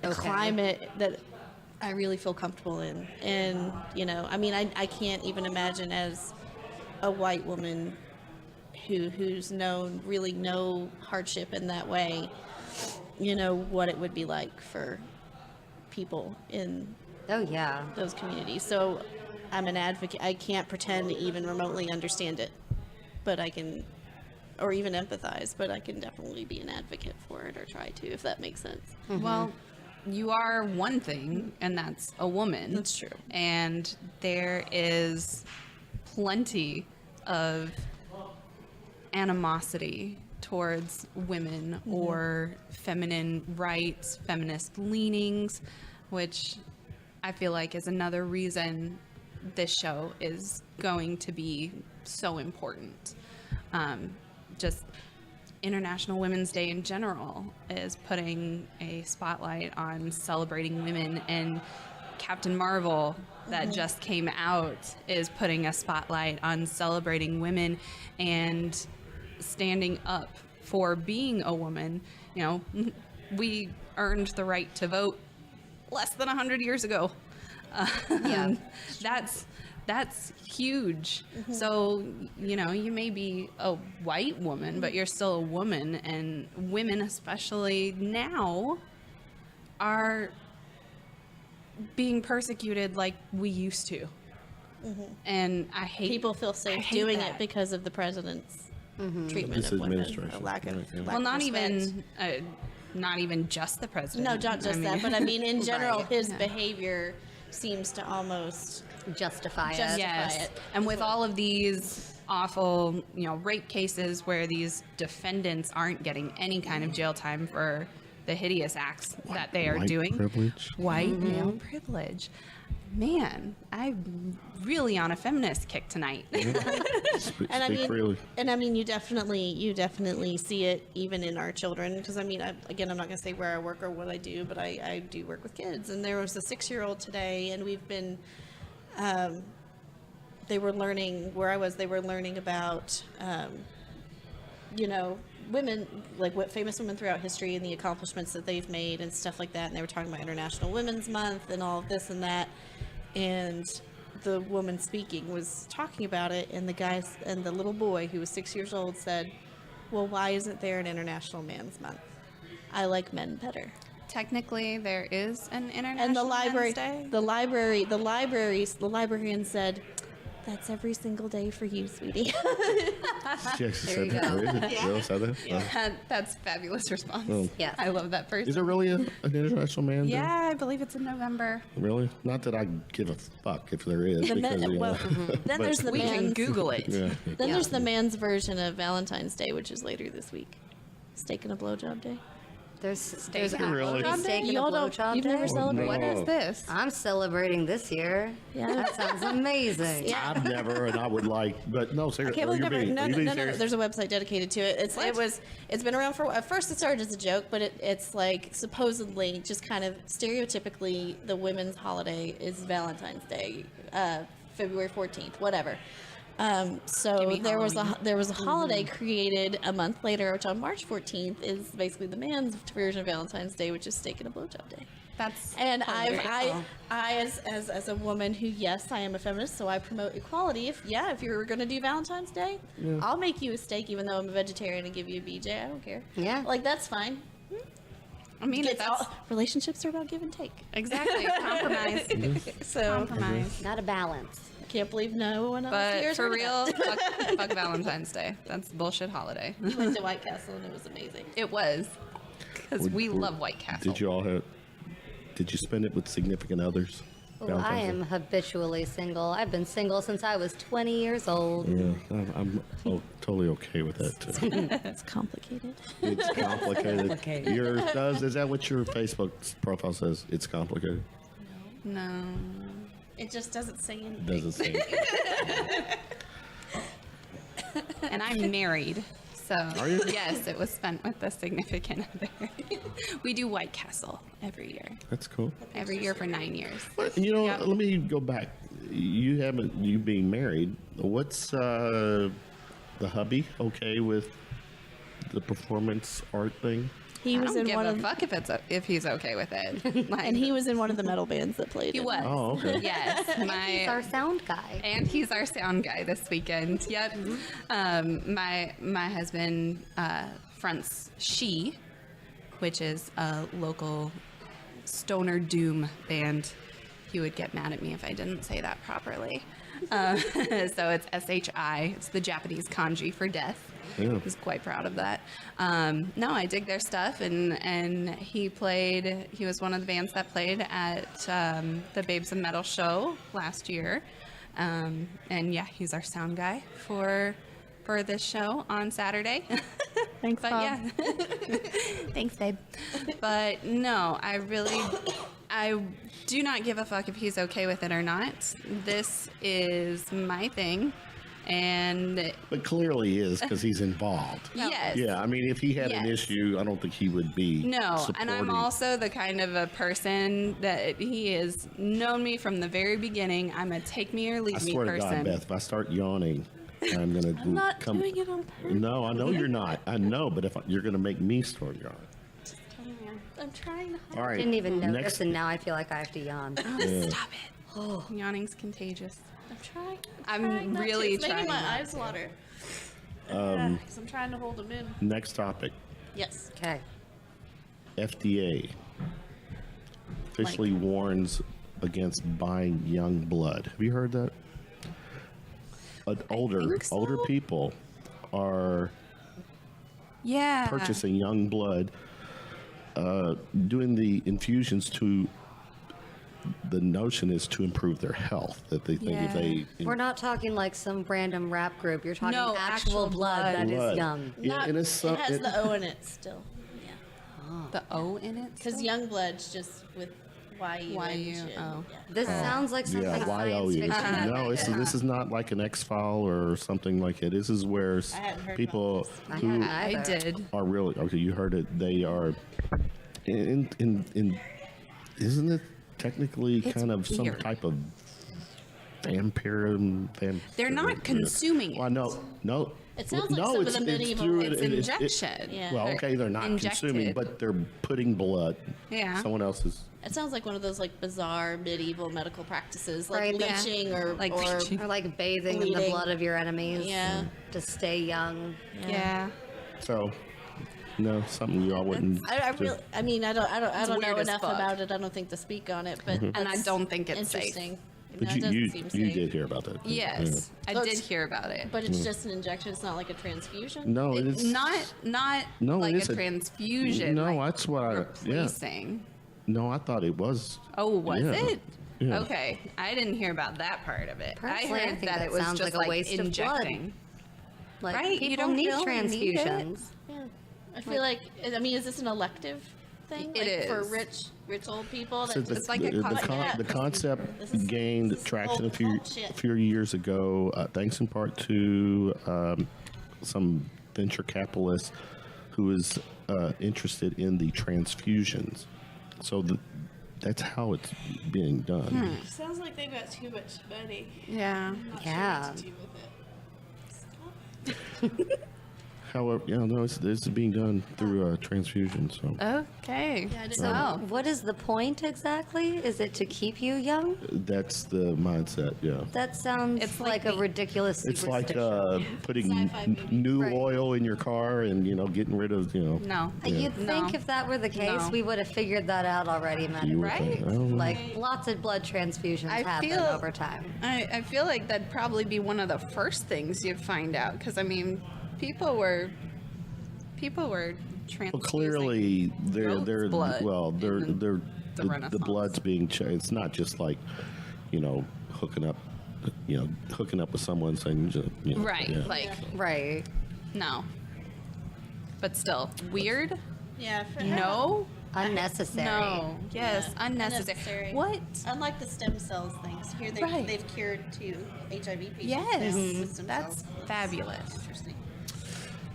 a climate that I really feel comfortable in. And, you know, I mean, I can't even imagine as a white woman who's known really no hardship in that way, you know, what it would be like for people in those communities. So I'm an advocate. I can't pretend to even remotely understand it, but I can, or even empathize, but I can definitely be an advocate for it or try to, if that makes sense. Well, you are one thing, and that's a woman. That's true. And there is plenty of animosity towards women or feminine rights, feminist leanings, which I feel like is another reason this show is going to be so important. Just International Women's Day in general is putting a spotlight on celebrating women, and Captain Marvel that just came out is putting a spotlight on celebrating women and standing up for being a woman. You know, we earned the right to vote less than 100 years ago. That's huge. So, you know, you may be a white woman, but you're still a woman, and women, especially now, are being persecuted like we used to. And I hate People feel safe doing it because of the president's treatment This of women. administration. A lack of well, not respect. not even just the president. No, not just that, but I mean, in general, his behavior seems to almost Justify it. Yes, and with all of these awful, you know, rape cases where these defendants aren't getting any kind of jail time for the hideous acts that they are white doing. privilege. White male privilege. Man, I'm really on a feminist kick tonight. Speak And I mean, freely. you definitely see it even in our children. Because I mean, I'm not going to say where I work or what I do, but I do work with kids. And there was a 6-year-old today, and we've been, they were learning where I was. They were learning about, women, like what famous women throughout history and the accomplishments that they've made and stuff like that. And they were talking about International Women's Month and all of this and that. And the woman speaking was talking about it, and the little boy who was 6 years old said, "Well, why isn't there an International Man's Month? I like men better." Technically, there is an international And the librarian said, "That's every single day for you, sweetie." She actually said you that. go. Really? Really said that? Oh. That's fabulous response. Oh. Yes. I love that person. Is there really an International Man Day? Yeah, I believe it's in November. Really? Not that I give a fuck if there is. Then because, but- there's the We can man's. Google it. Yeah. Then there's the man's version of Valentine's Day, which is later this week. Steak and a blowjob day. There's Really? actually steak and a Y'all don't- blowjob you've never day? celebrated? What is this? I'm celebrating this year. Yeah. That sounds amazing. Yeah. I've never, and I would like, but no, I seriously. can't believe are you never. being No. serious? There's a website dedicated to it. It's been around for. At first, it started as a joke, but it's like supposedly just kind of stereotypically the women's holiday is Valentine's Day, February 14th, whatever. So Give me there was a Halloween. holiday created a month later, which on March 14th is basically the man's version of Valentine's Day, which is steak and a blowjob day. That's And hilarious. I as a woman who, yes, I am a feminist, so I promote equality. If you're going to do Valentine's Day, I'll make you a steak, even though I'm a vegetarian, and give you a BJ. I don't care. Yeah. Like, that's fine. I mean, It's that's relationships are about give and take. exactly compromise. So Compromise. Got a balance. I can't believe no one else here But is for heard of real, that. fuck Valentine's Day. That's a bullshit holiday. We went to White Castle and it was amazing. It was because we love White Castle. Did you spend it with significant others? Well, I Valentine's Day? am habitually single. I've been single since I was 20 years old. Yeah, I'm totally okay with that too. It's complicated. It's complicated. Yours does? Is that what your Facebook profile says? It's complicated. No. It just doesn't say anything. Doesn't say. And I'm married. So, Are you? yes, it was spent with a significant other. We do White Castle every year. That's cool. Every year for 9 years. But, Yep. let me go back. You being married. What's the hubby okay with the performance art thing? He I was don't in give one a of, fuck if he's okay with it. Like, and he was in one of the metal bands that played. he it. was. Oh, okay. Yes, He's our sound guy. and he's our sound guy this weekend. Yep. My husband fronts She, which is a local stoner doom band. He would get mad at me if I didn't say that properly. So it's SHI. It's the Japanese kanji for death. Yeah. He's quite proud of that. No, I dig their stuff, and he was one of the bands that played at the Babes of Metal show last year. And yeah, he's our sound guy for this show on Saturday. Thanks, But Bob. yeah, thanks, babe. But no, I do not give a fuck if he's okay with it or not. This is my thing, and But clearly he is because he's involved. yes, Yeah, I mean, if he had an Yes. issue, I don't think he would be. no, and I'm supporting. also the kind of a person that he has known me from the very beginning. I'm a take me or I leave me swear to person. God, Beth, if I start yawning, I'm gonna I'm not come. doing it on purpose. No, I know you're not. I know, but if you're gonna make me start yawning. I'm trying. All right. Didn't even notice, Next, and now I feel like I have to yawn. yeah. Stop it. Yawning's contagious. I'm trying. I'm not really to. It's making trying my not eyes water. Because I'm trying to hold them in. Next topic. Yes. Okay. FDA officially warns against buying young blood. Have you heard that? Older think so. older people are Yeah. purchasing young blood, doing the infusions to. The notion is to improve their health. That they think if Yeah. they We're not talking like some random rap group. You're talking No, actual actual blood that is blood. young. Yeah, and it's it has the O in it still. Yeah. The O in it? Because still? Youngblood's just with YU. YU, oh. This sounds like something Yeah, science YOU. fiction. No, this is not like an X-File or something like that. This is where hadn't heard people about who I did. are really okay. You heard it. They are in isn't it technically It's kind of some weird. type of vampire? They're not consuming it. Well, no. It sounds like no, some of the medieval- through It's it- injection. Yeah. Well, okay, they're not consuming, Injected. but they're putting blood. Yeah. Someone else's. It sounds like one of those like bizarre medieval medical practices, like Right, yeah. leeching or Like or leeching. Or like bathing in the Bleeding. blood of your enemies. Yeah. To stay young. Yeah. So, no, something you all wouldn't. I do. really, I mean, I don't know weird as enough fuck. about it. I don't think to speak on it, but And I that's don't think it's safe. interesting. But No, it doesn't you seem you safe. did hear about that. Yes, I So did it's- hear about it. But it's just an injection. It's not like a transfusion. No, it is Not No, like it is a transfusion. No, like that's what I. Yeah. replacing. No, I thought it was. Oh, was Yeah. it? Yeah. Okay, I didn't hear about that part of it. Personally, I I heard think that that it was sounds just like a waste of blood. injecting. Like Right, you people don't need really need it. transfusions. Yeah. I feel like I mean, is this an elective thing? It like for is. rich old people? So That just, like a cosmetic. the concept This is- gained this is traction old bullshit. a few years ago, thanks in part to some venture capitalist who is interested in the transfusions. So that's how it's being done. sounds like they've got too much money. Yeah. Yeah. However, no, it's being done through transfusion. So Okay. Yeah, I didn't So, know. what is the point exactly? Is it to keep you young? that's the mindset. Yeah. That sounds It's like, like a ridiculous It's like superstition. putting Sci-fi movie. new Right. oil in your car and getting rid of No. You'd think No. if that were the case, No. we would have figured that out already, man. You would Right? think, I don't know. Like lots of blood transfusions I happen feel- over time. I feel like that'd probably be one of the first things you'd find out because I mean, people were transfusing. Well, clearly, they're goat's blood in the Renaissance. blood's being it's not just like hooking up with someone saying right, yeah. like Right. no, but still weird. Yeah. No, Unnecessary. no, yes, Yeah, unnecessary. unnecessary. What? Unlike the stem cells things, here Right. they've cured 2 HIV patients. Yes, now with stem that's cells. fabulous. Interesting.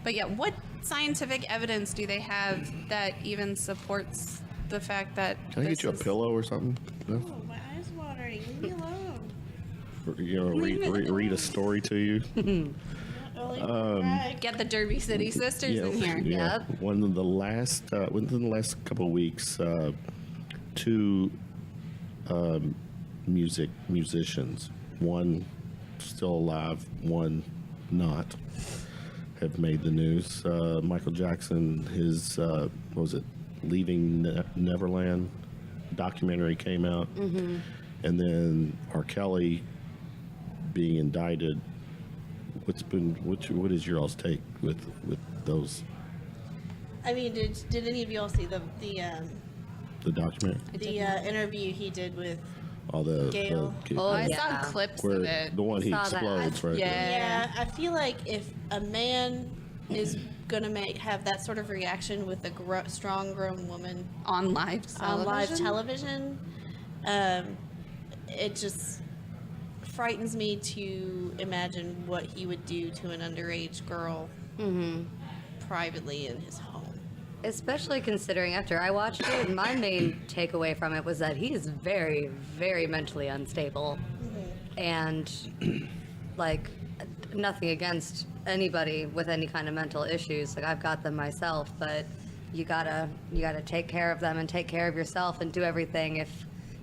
But yeah, what scientific evidence do they have that even supports the fact that? Can I this get you a is- pillow or something? No? Oh, my eyes watering. Leave me alone. Read a story to you. Get the Derby City Sisters in here. Yeah. Yep. Within the last couple of weeks, 2 musicians, one still alive, one not, have made the news. Michael Jackson, his what was it, Leaving Neverland documentary came out, and then R. Kelly being indicted. What is your all's take with those, I mean, did any of you all see the documentary? interview he did with? All the Gail. Oh, I yeah. saw clips where of it. the one he Saw that. explodes, right? Yeah. Yeah, I feel like if a man is gonna have that sort of reaction with a strong grown woman On live on live television? television, it just frightens me to imagine what he would do to an underage girl privately in his home. Especially considering after I watched it, my main takeaway from it was that he is very, very mentally unstable. And, like, nothing against anybody with any kind of mental issues. Like, I've got them myself, but you gotta take care of them and take care of yourself and do everything.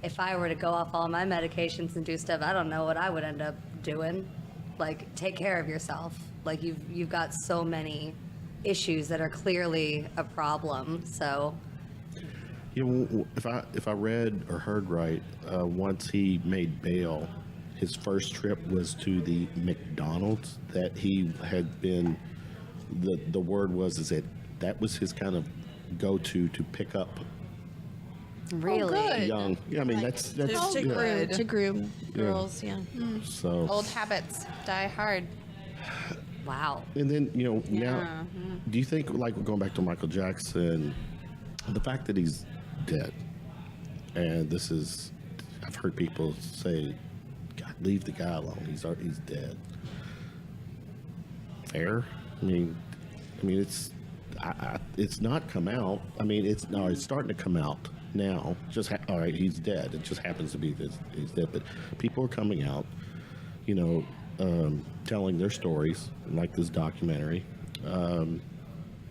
If I were to go off all my medications and do stuff, I don't know what I would end up doing. Like, take care of yourself. Like, you've got so many issues that are clearly a problem. So, Yeah, well, if I read or heard right, once he made bail, his first trip was to the McDonald's that he had been. The word was that was his kind of go-to to pick up really, good. young. Yeah, I mean that's To yeah. groom, to groom girls, yeah. So Old habits die hard. wow. and then now, Yeah. do you think, like, going back to Michael Jackson, the fact that he's dead, and this is, I've heard people say, God, leave the guy alone. He's dead. Fair? I mean, it's not come out. I mean, it's starting to come out now. All right, he's dead. It just happens to be that he's dead. But people are coming out, telling their stories, like this documentary. And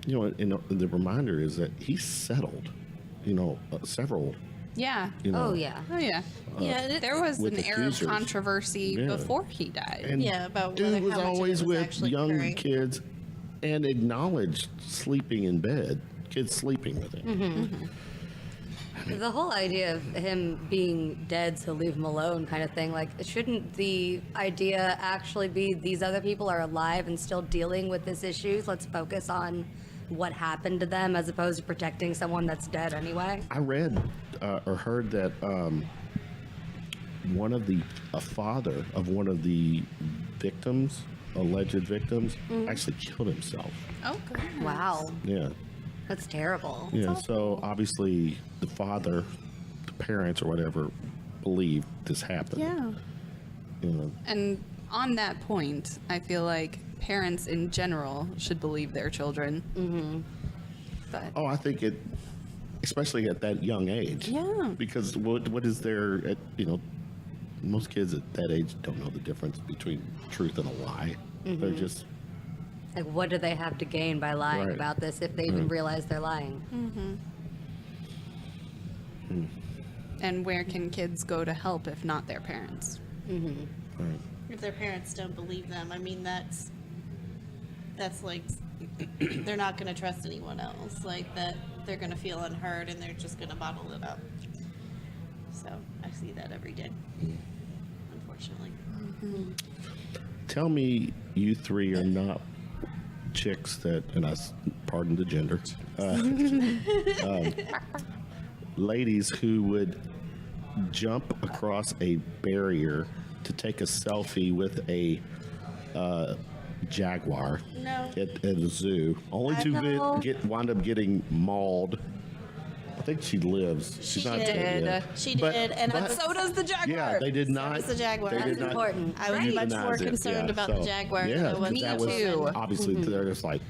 the reminder is that he's settled, several. Yeah. Oh, yeah. Oh, yeah. Yeah, There was with an air of accusers. controversy Yeah. before he died. And about dude was how much of it always was with actually young occurring. kids and acknowledged sleeping in bed, kids sleeping with him. Mm-hmm. The whole idea of him being dead, so leave him alone kind of thing, like, shouldn't the idea actually be these other people are alive and still dealing with this issues? Let's focus on what happened to them as opposed to protecting someone that's dead anyway. I read or heard that a father of one of the victims, alleged victims, actually killed himself. Oh, good. Wow, Yeah. that's terrible. Yeah, so obviously the father, the parents or whatever, believe this happened. Yeah. And on that point, I feel like parents in general should believe their children. Mm-hmm. But Oh, I think it, especially at that young age. Yeah. Because what is there, most kids at that age don't know the difference between truth and a lie. They're just, Like, what do they have to gain by lying Right. about this if they even realize they're lying? and where can kids go to help if not their parents? right. If their parents don't believe them, I mean, that's like, they're not going to trust anyone else. Like, that they're going to feel unheard and they're just going to bottle it up. So I see that every day, unfortunately. Tell me you three are not chicks that, and pardon the gender, ladies who would jump across a barrier to take a selfie with a jaguar No. at a zoo, only to No. wind up getting mauled. I think she lives. She's She not did. dead yet. She But- did, and but- So does the jaguar. Yeah, they did not. does the jaguar. They That's did not important. I was Right. much more euthanize it, concerned about the so- jaguar Yeah, than I was because that the was woman. obviously they're just like,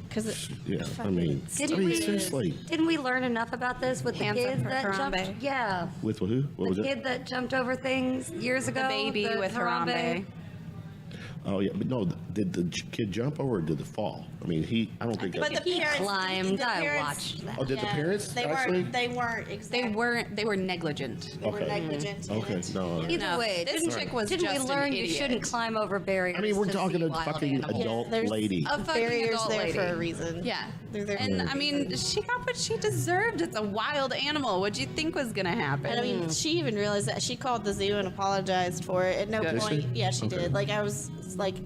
Because yeah. I mean, seriously, Didn't we learn enough about this with the Hands up kids for that Harambe. jumped? Yeah. with who? What was The it? kid that jumped over things years ago. The baby with Harambe. Oh yeah, but no, did the kid jump over or did it fall? I mean, I don't think. But that, the He parents climbed. the I parents- watched that. oh, did the parents They actually? weren't. They weren't. They were negligent. They were Okay. negligent. in Okay, it. no. Either No, way, this didn't, chick was didn't we just an learn you idiot. shouldn't climb over barriers? I mean, we're to talking see a wild fucking animals? adult there's lady. A fucking Barriers adult there lady. for a reason. Yeah. They're there And for a I mean, she got what she deserved. It's a wild animal. What'd you think was gonna happen? And I mean, she even realized that she called the zoo and apologized for it. At no Good. Did point, she? yeah, she Okay. did. Like I was like,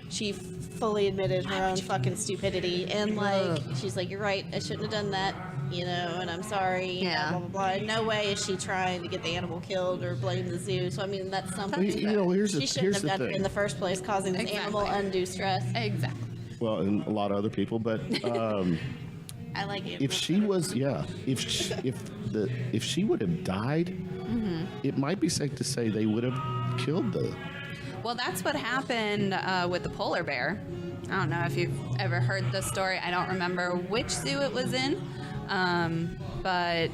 she fully admitted her own fucking stupidity, and like she's like, "You're right. I shouldn't have done that." And I'm sorry. Yeah. Blah blah blah. In no way is she trying to get the animal killed or blame the zoo. So I mean, that's something You know, here's she the shouldn't have here's the done it thing. in the first place, causing this animal Exactly. undue stress. exactly. Well, and a lot of other people, but I like it. if she was, yeah, if she would have died, it might be safe to say they would have killed the. Well, that's what happened with the polar bear. I don't know if you've ever heard the story. I don't remember which zoo it was in, but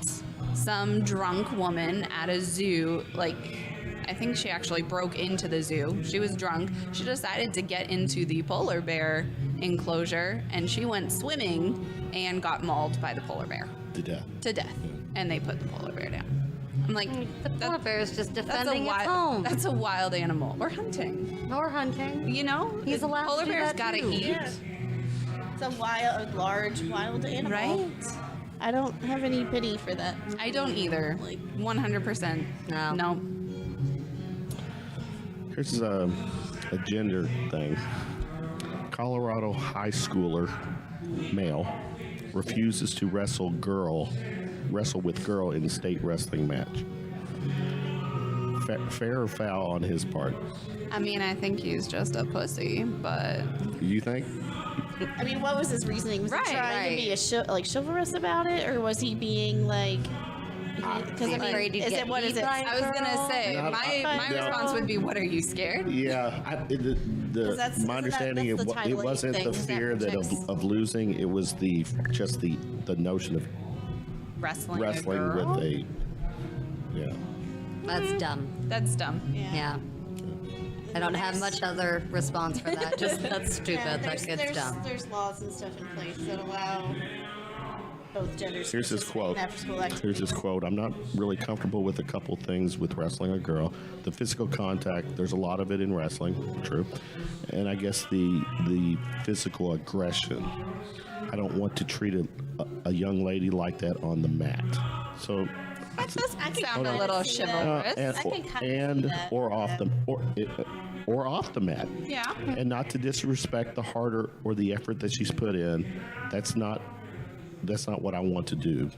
some drunk woman at a zoo, like, I think she actually broke into the zoo. She was drunk. She decided to get into the polar bear enclosure, and she went swimming and got mauled by the polar bear To death. to death. And they put the polar bear down. I'm like, The polar bear is just that's defending its wild. home. That's a wild animal. Or hunting. Or hunting. You know, He's allowed to polar do bears that gotta too. eat, Yeah. It's a wild, large, wild animal. right? I don't have any pity for that. I don't either. Like, 100%. No. No. Here's a gender thing. Colorado high schooler male refuses to wrestle with girl in state wrestling match. fair or foul on his part? I mean, I think he's just a pussy, but You think? I mean, what was his reasoning? Was Right, he trying to be chivalrous about it, or was he being like? Because I mean, Afraid to is get it what is beat it? by I was gonna say No, my no. response would be, "What are you scared?" Yeah, my understanding that's the it title wasn't thing the that fear protects- of losing. It was the notion of Wrestling wrestling a girl? with a That's dumb. That's dumb. Yeah. I don't have much other response for that. Just that's stupid. Yeah, That kid's dumb. There's laws and stuff in place that allow both genders. Here's to his participate quote. in after-school activities. Here's his quote. I'm not really comfortable with a couple things with wrestling a girl. The physical contact, there's a lot of it in wrestling, true. And I guess the physical aggression. I don't want to treat a young lady like that on the mat. So That does I can sound a kinda little see that. chivalrous. I can kinda see that. or off the mat. Yeah. And not to disrespect the harder or the effort that she's put in. That's not what I want to do.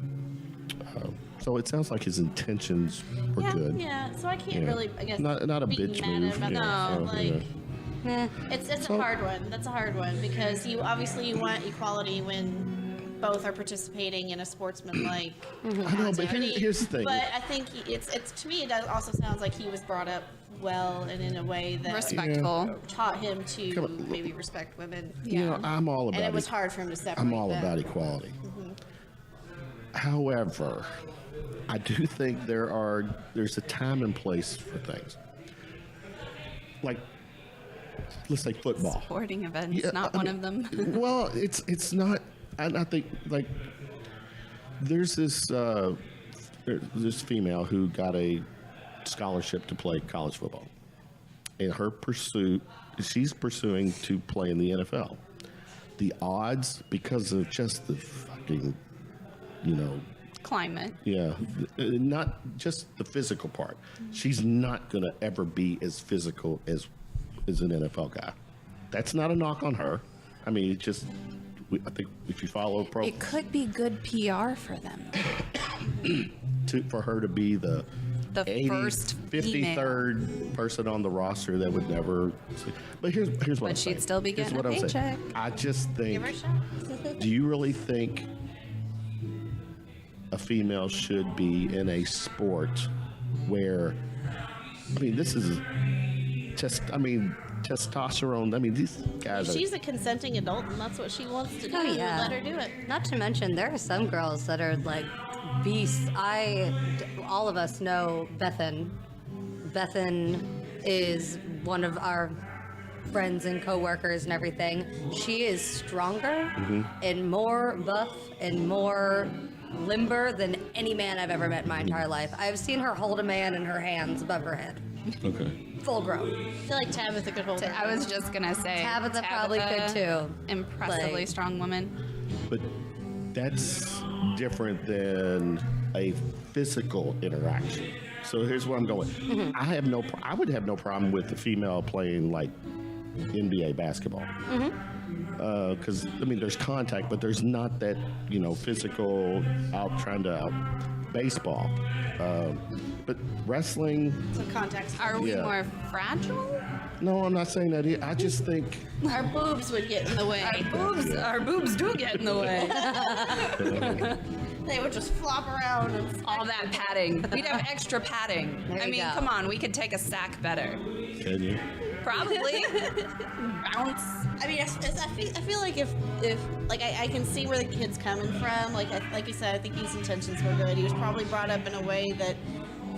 So it sounds like his intentions were good. Yeah, so I can't Yeah. really, I guess, Not a be bitch mad move. about Yeah, that. so, Like, yeah. it's So- a hard one. That's a hard one because you want equality when both are participating in a sportsmanlike. I know, but here's the thing. But I think it's to me it also sounds like he was brought up well and in a way that Respectful. taught him Come to on. maybe respect women. You know, I'm all about And it was it. hard for him to separate. I'm all that. about equality. However, I do think there's a time and place for things. Like, let's say football. Sporting events, Yeah, not I one mean, of them. Well, it's not. I think like there's this female who got a scholarship to play college football. In her pursuit, she's pursuing to play in the NFL. The odds, because of just the fucking, Climate. yeah, not just the physical part. She's not going to ever be as physical as an NFL guy. That's not a knock on her. I mean, it just, I think if you follow pro, It could be good PR for them. for her to be the The 80, first female. 53rd person on the roster that would never. But here's what But I'm she'd saying. still be Here's getting what a I'm saying. paycheck. I just think. Give her a shot. Do you really think a female should be in a sport where, I mean, this is testosterone. I mean, these guys If are. she's a consenting adult and that's what she wants to do, Oh, yeah. let her do it. Not to mention, there are some girls that are like beasts. All of us know Bethan. Bethan is one of our friends and coworkers and everything. She is stronger and more buff and more limber than any man I've ever met in my entire life. I've seen her hold a man in her hands above her head, Okay. full grown. I feel like Tabitha could hold her. I was just gonna say Tabitha probably could too. Impressively Like- strong woman. But that's different than a physical interaction. So here's where I'm going. I would have no problem with the female playing like NBA basketball. Because I mean, there's contact, but there's not that physical baseball. But wrestling, Some context. Are we Yeah. more fragile? no, I'm not saying that. I just think Our boobs would get in the way. Our boobs do get in the way. They would just flop around and All that padding. We'd have extra padding. There I you mean, go. come on, we could take a sack better. can you? Probably. Bounce. I mean, I feel like if like I can see where the kid's coming from. Like you said, I think his intentions were good. He was probably brought up in a way that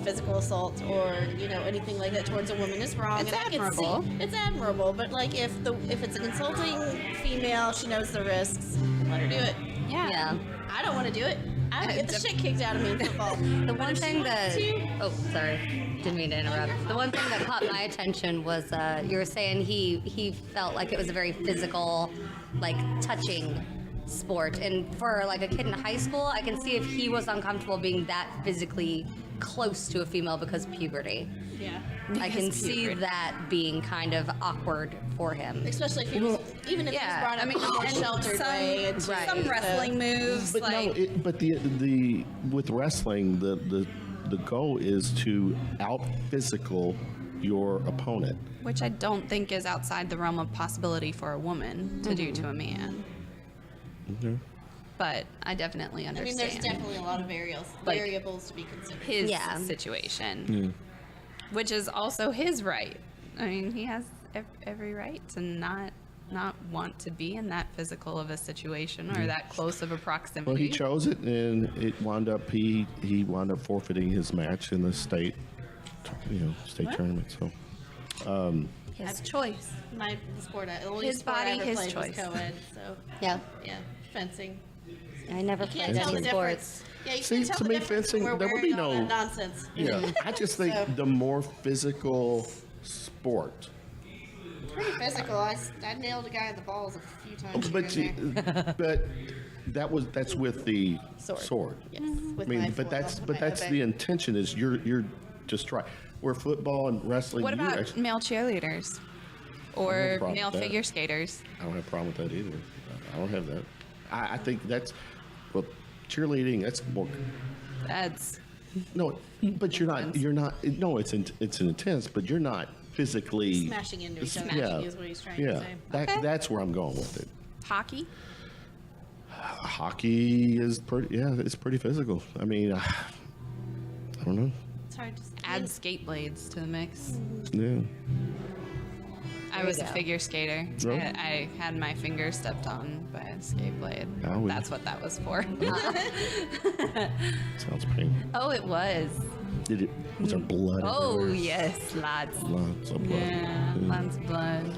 physical assault or anything like that towards a woman is wrong. It's and I can admirable. see- It's admirable, but like if it's a consulting female, she knows the risks. Let her do it. Yeah. I don't want to do it. I don't get the shit kicked out of me in football. The one thing that to- oh, sorry, didn't mean to interrupt. The one thing that caught my attention was you were saying he felt like it was a very physical, like touching sport, and for like a kid in high school, I can see if he was uncomfortable being that physically close to a female because puberty. Yeah. I can Because see puberty. that being kind of awkward for him. Especially if he was, even if he was brought up in a more and sheltered way. And Right. some wrestling moves, But like no, but the with wrestling, the the goal is to out physical your opponent. Which I don't think is outside the realm of possibility for a woman to do to a man. Okay. But I definitely I mean, understand there's definitely a lot of variables to be considered. his Yeah. situation, which is also his right. I mean, he has every right to not want to be in that physical of a situation or that close of a proximity. Well, he chose it, and it wound up he wound up forfeiting his match in the state tournament. So His choice. The only His sport I body, ever his played was choice. co-ed, so Yeah. yeah, fencing. I never You can't played tell the any difference. sports. Yeah, you See, can't tell to the me, difference fencing, when we're there would be wearing all no- that nonsense. yeah, I just think So- the more physical sport. Pretty physical. I nailed a guy in the balls a few times. But here and there. but that's with the sword. Yes, I with mean, my but that's forearm, my the obey. intention is you're just trying. Where football and wrestling, What you about actually- male cheerleaders I don't have a or problem male with that. figure skaters? I don't have a problem with that either. I don't have that. I think that's cheerleading. That's more. That's No, but you're not. No, it's intense, but you're not physically Smashing into each other Yeah, is what he's trying yeah. to say. Okay. That's where I'm going with it. hockey. Hockey is pretty. Yeah, it's pretty physical. I mean, I don't know. It's hard to Add skate blades to the mix. Yeah. you I was a go. figure skater. Really? I had my finger stepped on by a skate blade. Oh, yeah. That's what that was for. Sounds painful. Oh, it was. Was there blood? Oh, everywhere? yes, lots. Lots of blood. Yeah, lots of blood.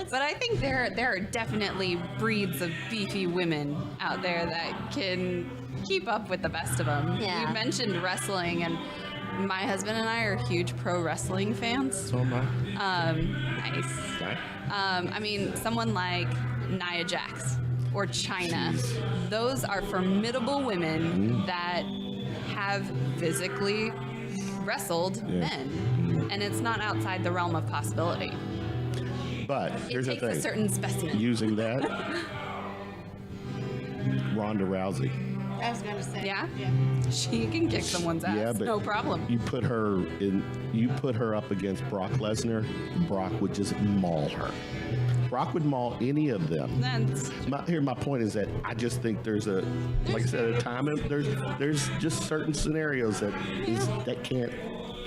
But I think there are definitely breeds of beefy women out there that can keep up with the best of them. Yeah. You mentioned wrestling, and my husband and I are huge pro wrestling fans. So am I. Nice. Okay. I mean, someone like Nia Jax or China, those are formidable women that have physically wrestled men. And it's not outside the realm of possibility. But It here's the takes a thing. certain specimen. Using that, Ronda Rousey. I was going to say. Yeah? Yeah. She can kick someone's ass, Yeah, but no problem. You put her up against Brock Lesnar, Brock would just maul her. Brock would maul any of them. That's My point is that I just think there's a, like I said, a time and there's just certain scenarios that can't.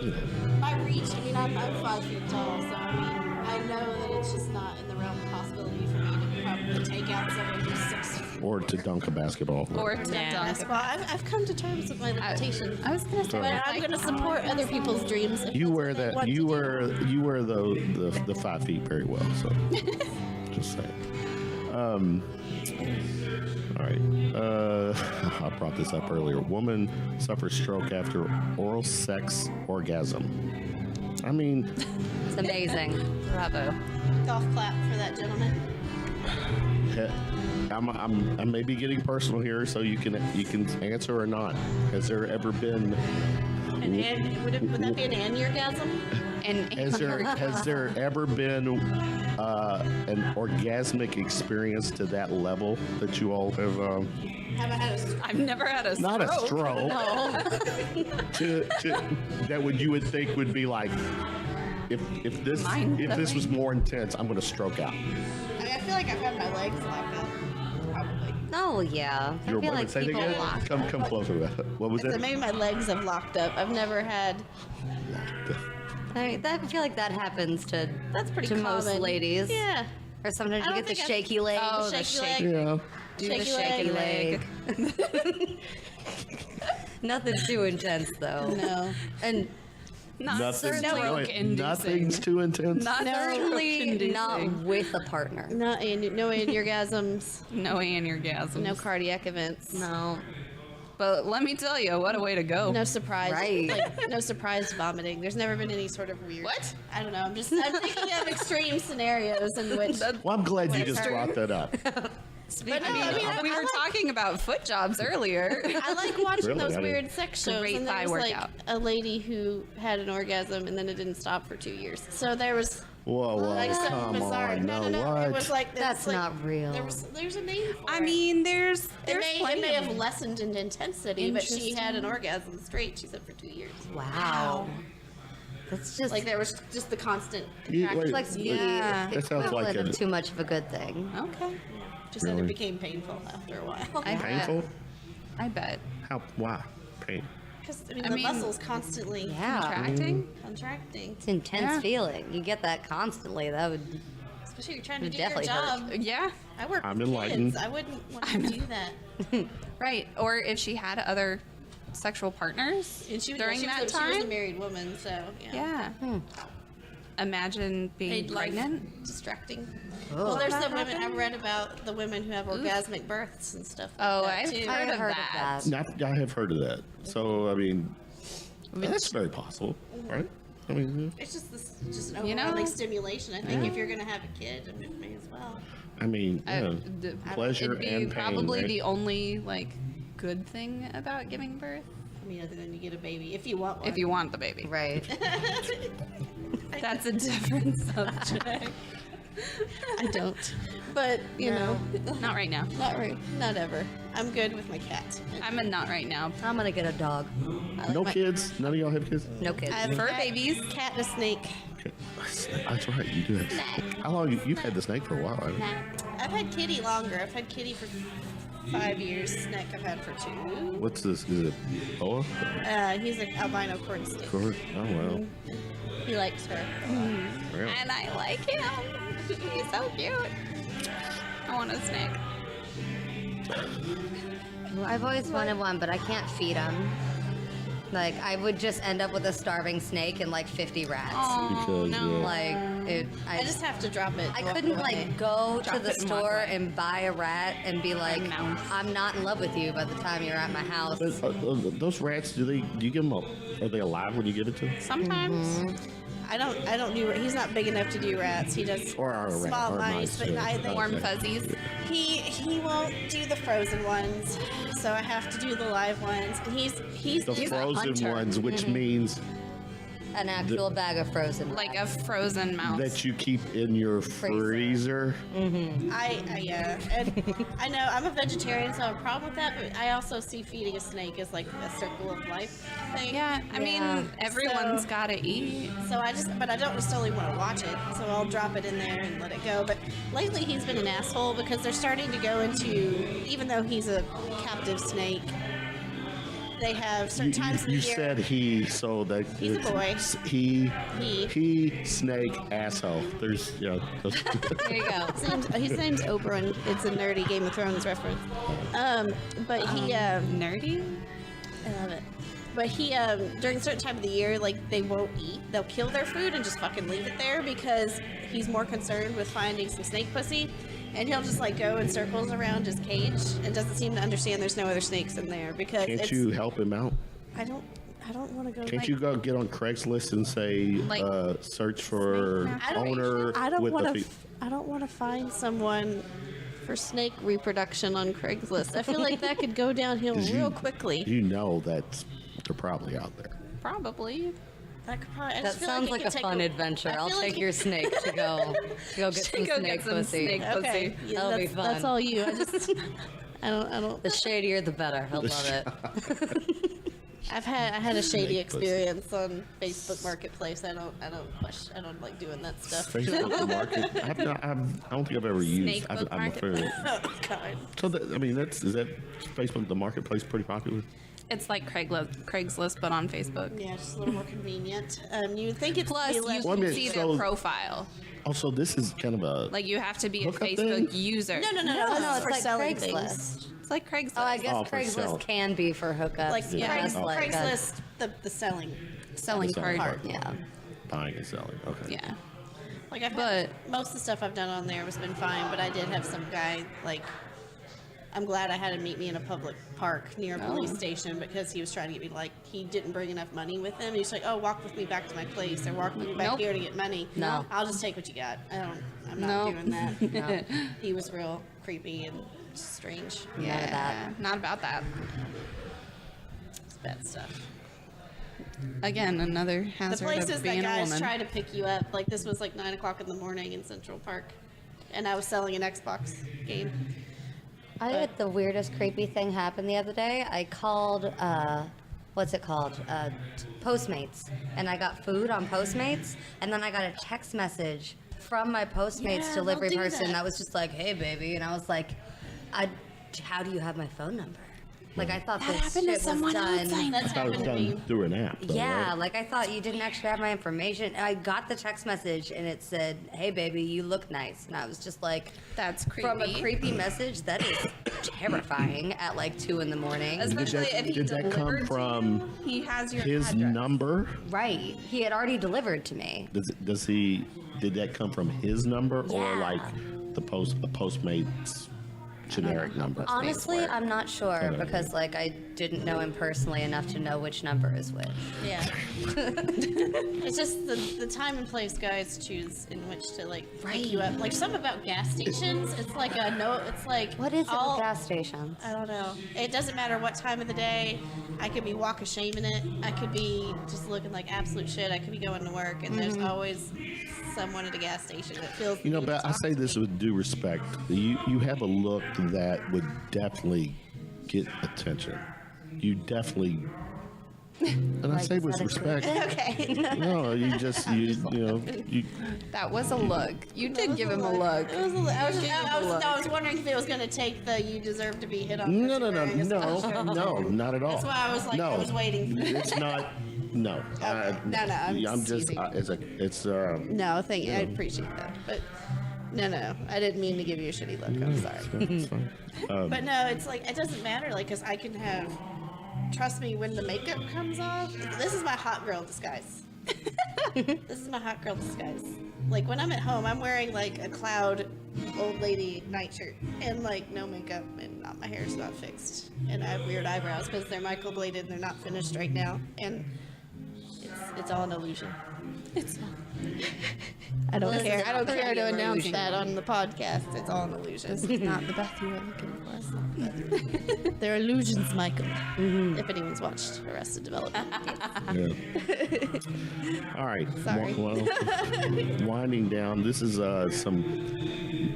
You know. My reach, I mean, I'm 5 feet tall, so I mean, I know that it's just not in the realm of possibility for me to probably take out someone who's 6 feet. Or to dunk a basketball. or to dunk. Well, I've come to terms with my limitations. I was gonna say, But I'm going to support other people's dreams. if You that's wear what they that. want You to do. wear the 5 feet very well. So just saying. All right. I brought this up earlier. Woman suffers stroke after oral sex orgasm. I mean, It's amazing. bravo. Golf clap for that gentleman. I may be getting personal here, so you can answer or not. Has there ever been? Would that be an aneurgasm? And Has there ever been an orgasmic experience to that level that you all have? Have I had a I've never had a Not a stroke. No. That you would think would be like, if this Mind-blowing. was more intense, I'm going to stroke out. I mean, I feel like I've had my legs locked up. Probably. Oh yeah. I Your feel woman, like say it people again. lock. Come closer. What was So that? maybe my legs have locked up. I've never had. I feel like that happens to That's pretty to most common. ladies. Yeah. Or sometimes I you don't get the think I've- shaky leg. Oh, the Shaky shaky. leg. Yeah. Do the Shaky shaky leg. leg. Nothing too intense though. No. And Not stroke inducing. Nothing's too intense. Not certainly stroke not inducing. with a partner. No aneurgasms. No aneurgasms. No cardiac events. No. But let me tell you, what a way to go. No surprise. Right. Like, no surprise vomiting. There's never been any sort of weird. What? I don't know. I'm thinking of extreme scenarios in which. Well, I'm glad you just brought that up. But no, I mean, we were talking about foot jobs earlier. I like watching Really? those I didn't- weird sex shows. Great and there thigh was workout. like a lady who had an orgasm and then it didn't stop for 2 years. So there was Whoa, Like something come bizarre. on. No. What? It was like That's like, not real. There's a name for it. I mean, there's It plenty may of have lessened in intensity, but she had an orgasm straight. She said for 2 years. Wow. That's just Like there was just the constant You- contraction. wait, like the Yeah. That sounds like equivalent a- of too much of a good thing. Okay. Just said Really? it became painful after a while. Painful? I bet. How? Why? Pain. Because the mean- muscles constantly Yeah. Contracting? contracting. It's an intense feeling. You get that constantly. That would. Especially if you're trying to It do your definitely job. hurt. Yeah. I work I'm with enlightened. kids. I wouldn't want to do that. Right. Or if she had other sexual partners And she, during she that was, She was a time. married woman, so yeah. Yeah. Imagine being Made life pregnant. distracting. Well, there's That the women. happened? I've read about the women who have orgasmic births and stuff. Like Oh, that I've too. heard I of heard that. of that. I have heard of that. So, I mean, that's very possible, right? I mean, It's just this, just an You know? overwhelming stimulation. I think if you're gonna have a kid, it may as well. yeah. D- Pleasure it'd be and pain, probably right? the only like good thing about giving birth I mean, other than you get a baby, if you want one. if you want the baby. Right. That's a different subject. I don't. But you know, Not right now. not ever. I'm good with my cat. I'm a not right now. I'm gonna get a dog. No kids? None of y'all have kids? No kids. I have a Fur cat- babies. cat and a snake. Okay. That's right, you do have. How long? You've had the snake for a while, haven't you? I've had Kitty longer. I've had Kitty for 5 years. Snake I've had for 2. What's this? Is it boa? He's an albino corn snake. Corn? Oh, well. He likes her. Really? And I like him. He's so cute. I want a snake. Well, I've always wanted one, but I can't feed them. Like, I would just end up with a starving snake and like 50 rats. Because, no. yeah. Like, I just have to drop it. I walk couldn't away. like go Drop to the it and walk store away. and buy a rat and be like, mouse. I'm not in love with you by the time you're at my house. But, those rats, do you give them are they alive when you give it to them? Sometimes. I don't do. He's not big enough to do rats. He does Or are rat- small or mice, but yeah. I, Warm Okay. fuzzies. he won't do the frozen ones, so I have to do the live ones. And he's The He's a frozen hunter. ones, which means An actual bag of frozen Like rats. a frozen mouse. that you keep in your freezer. and I know I'm a vegetarian, so I have a problem with that. But I also see feeding a snake as like a circle of life thing. Yeah, I Yeah. mean, everyone's So- gotta eat. So but I don't necessarily want to watch it, so I'll drop it in there and let it go. But lately he's been an asshole because they're starting to go into, even though he's a captive snake, they have certain times of the You year. said he, so that He's a boy. He, He. snake, asshole. There's, There you go. His name's Oberyn. It's a nerdy Game of Thrones reference. But he, Nerdy? I love it. But he, during a certain time of the year, like, they won't eat. They'll kill their food and just fucking leave it there because he's more concerned with finding some snake pussy. And he'll just, like, go in circles around his cage and doesn't seem to understand there's no other snakes in there because can't it's... you help him out? I don't want to go... Can't you go get on Craigslist and say, Like- search for I don't- owner I don't with want the to. I don't want to find someone for snake reproduction on Craigslist. I feel like that could go downhill real quickly. You know that they're probably out there. Probably. That could probably. I That just feel sounds it like could a take fun adventure. I I'll feel like take it- your snake to go get some Go snake get some pussy. snake Okay, pussy. yeah, That'll be that's, fun. that's all you. I just. I don't. The shadier, the better. I love it. I had a shady Snake pussy. experience on Facebook Marketplace. I don't like doing that stuff. Facebook Market. I don't think I've ever used. Snake book I'm afraid. Oh God. So I mean, is that Facebook the marketplace pretty popular? It's like Craigslist, but on Facebook. Yeah, just a little more convenient. You would think it's Plus, you Well, I can mean, see so- their profile. Also, this is kind of a Like, you have to be a Hookup Facebook thing? user. no, No, this is it's for like selling Craigslist. things. It's like Craigslist. Oh, I guess Oh, for sale. Craigslist can be for hookups. Like Yeah. That's like a- Craigslist, the selling. Selling Selling part. part. Yeah. buying and selling. Okay. Yeah. Like most of the stuff I've done on there has been fine, but I did have some guy like. I'm glad I had him meet me in a public park near a police station because he was trying to get me like he didn't bring enough money with him. He's like, "Oh, walk with me back to my place, or walk with me back Nope. here to get money." No. I'll just take what you got. I'm not Nope. doing that. He was real creepy and strange. None of that. Not about that. It's bad stuff. Again, another The hazard places of being that a guys woman. try to pick you up, like this was like 9 o'clock in the morning in Central Park, and I was selling an Xbox game. I had the weirdest, creepy thing happen the other day. I called, what's it called? Postmates. And I got food on Postmates. And then I got a text message from my Postmates Yeah, delivery they'll do person that. that was just like, hey, baby. And I was like, how do you have my phone number? Like, I thought That this happened to shit was someone else, done. That's I thought it was happened to me. done through an app. Though, Yeah, right? like I thought you didn't actually have my information. I got the text message and it said, hey, baby, you look nice. And I was just like, That's from a creepy. creepy message, that is terrifying at like 2 in the morning. Especially if he did that come delivered to from you, he has your his address. number? Right. He had already delivered to me. Did that come from his number or Yeah. like a Postmates generic number? Honestly, word. I'm not sure Okay. because like I didn't know him personally enough to know which number is which. Yeah. It's just the time and place guys choose in which to like pick you up. Like some about gas stations, it's like a no. It's like What is it all, with gas stations? I don't know. It doesn't matter what time of the day. I could be walk of shame in it. I could be just looking like absolute shit. I could be going to work, and there's always someone at a gas station that feels. You know, the need but to I talk say to this me. with due respect. You have a look that would definitely get attention. You definitely, and I Like, say is with that a respect. Okay. No, you. That was a look. You did give him a look. It was I was, just, Give him I, a was, look. no, I was wondering if it was going to take the "you deserve to be hit on." No, because you're wearing a sweatshirt. no, not at all. That's why I was like, no, I was waiting. It's not. No. No, I'm just. teasing. It's. No, thank you. I appreciate that. But no. I didn't mean to give you a shitty look. I'm sorry. It's fine. But no, it's like, it doesn't matter. Like, because I can have, trust me, when the makeup comes off, this is my hot girl disguise. This is my hot girl disguise. Like, when I'm at home, I'm wearing like a cloud old lady nightshirt and like no makeup and my hair's not fixed. And I have weird eyebrows because they're microbladed and they're not finished right now. And it's all an illusion. It's I don't Well, care. it's I don't pretty care to announce illusion. that on the podcast. It's all an illusion. This is not the Beth you were looking for. They're illusions, Michael. If anyone's watched Arrested Development. Yeah. All right. Sorry. Well, winding down. This is some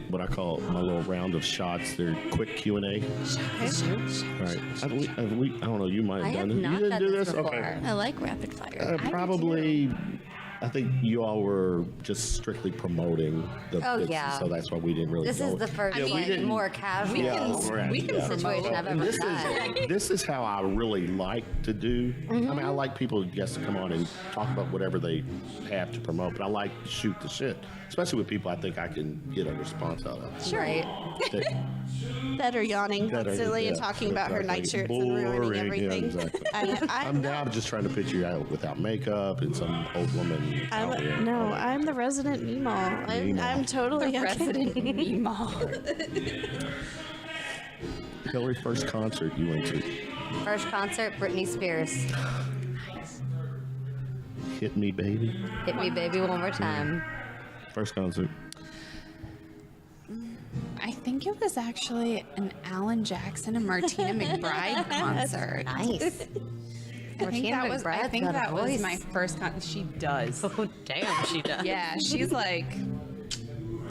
what I call my little round of shots. They're quick Q&A. All right. I don't know. You might I have have done it. not You didn't done do this this? before. Okay. I like rapid fire. Probably. I think you all were just strictly promoting the. Oh, bits, yeah. So that's why we didn't really. This go is the first Yeah, we like, didn't- more casual we can situation I've And ever this done. is this is how I really like to do. I mean, I like people just to come on and talk about whatever they have to promote, but I like to shoot the shit, especially with people I think I can get a response out of. Right. Better yawning That are- constantly and yeah, talking about her exactly. nightshirts and ruining Boring, yeah, everything. exactly. I'm I'm now just trying to picture you out without makeup and some old woman. out there. no, I'm the resident Meemaw. I'm totally okay. Resident Meemaw. Hilary, first concert you went to? First concert, Britney Spears. Hit Me Baby. Hit me, baby, one more time. First concert. I think it was actually an Alan Jackson and Martina McBride concert. Nice. I think that was. I McBride's think got a that was voice. my first concert. She does. Oh, damn, she does. Yeah, she's like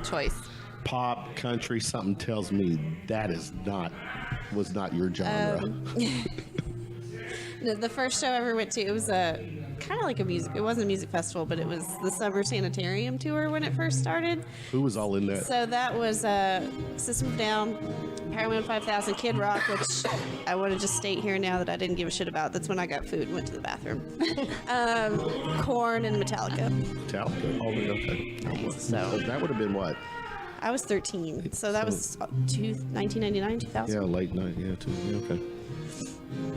choice. Pop, country, something tells me that was not your genre. The first show I ever went to, it was kind of like a music. It wasn't a music festival, but it was the Summer Sanitarium tour when it first started. Who was all in that? So that was System of a Down, Parliament 5000, Kid Rock, which I want to just state here now that I didn't give a shit about. That's when I got food and went to the bathroom. Korn and Metallica. Metallica. Oh, okay. So That would have been what? I was 13. So that was 1999, 2000. Yeah, late night. Yeah, too. Yeah, okay.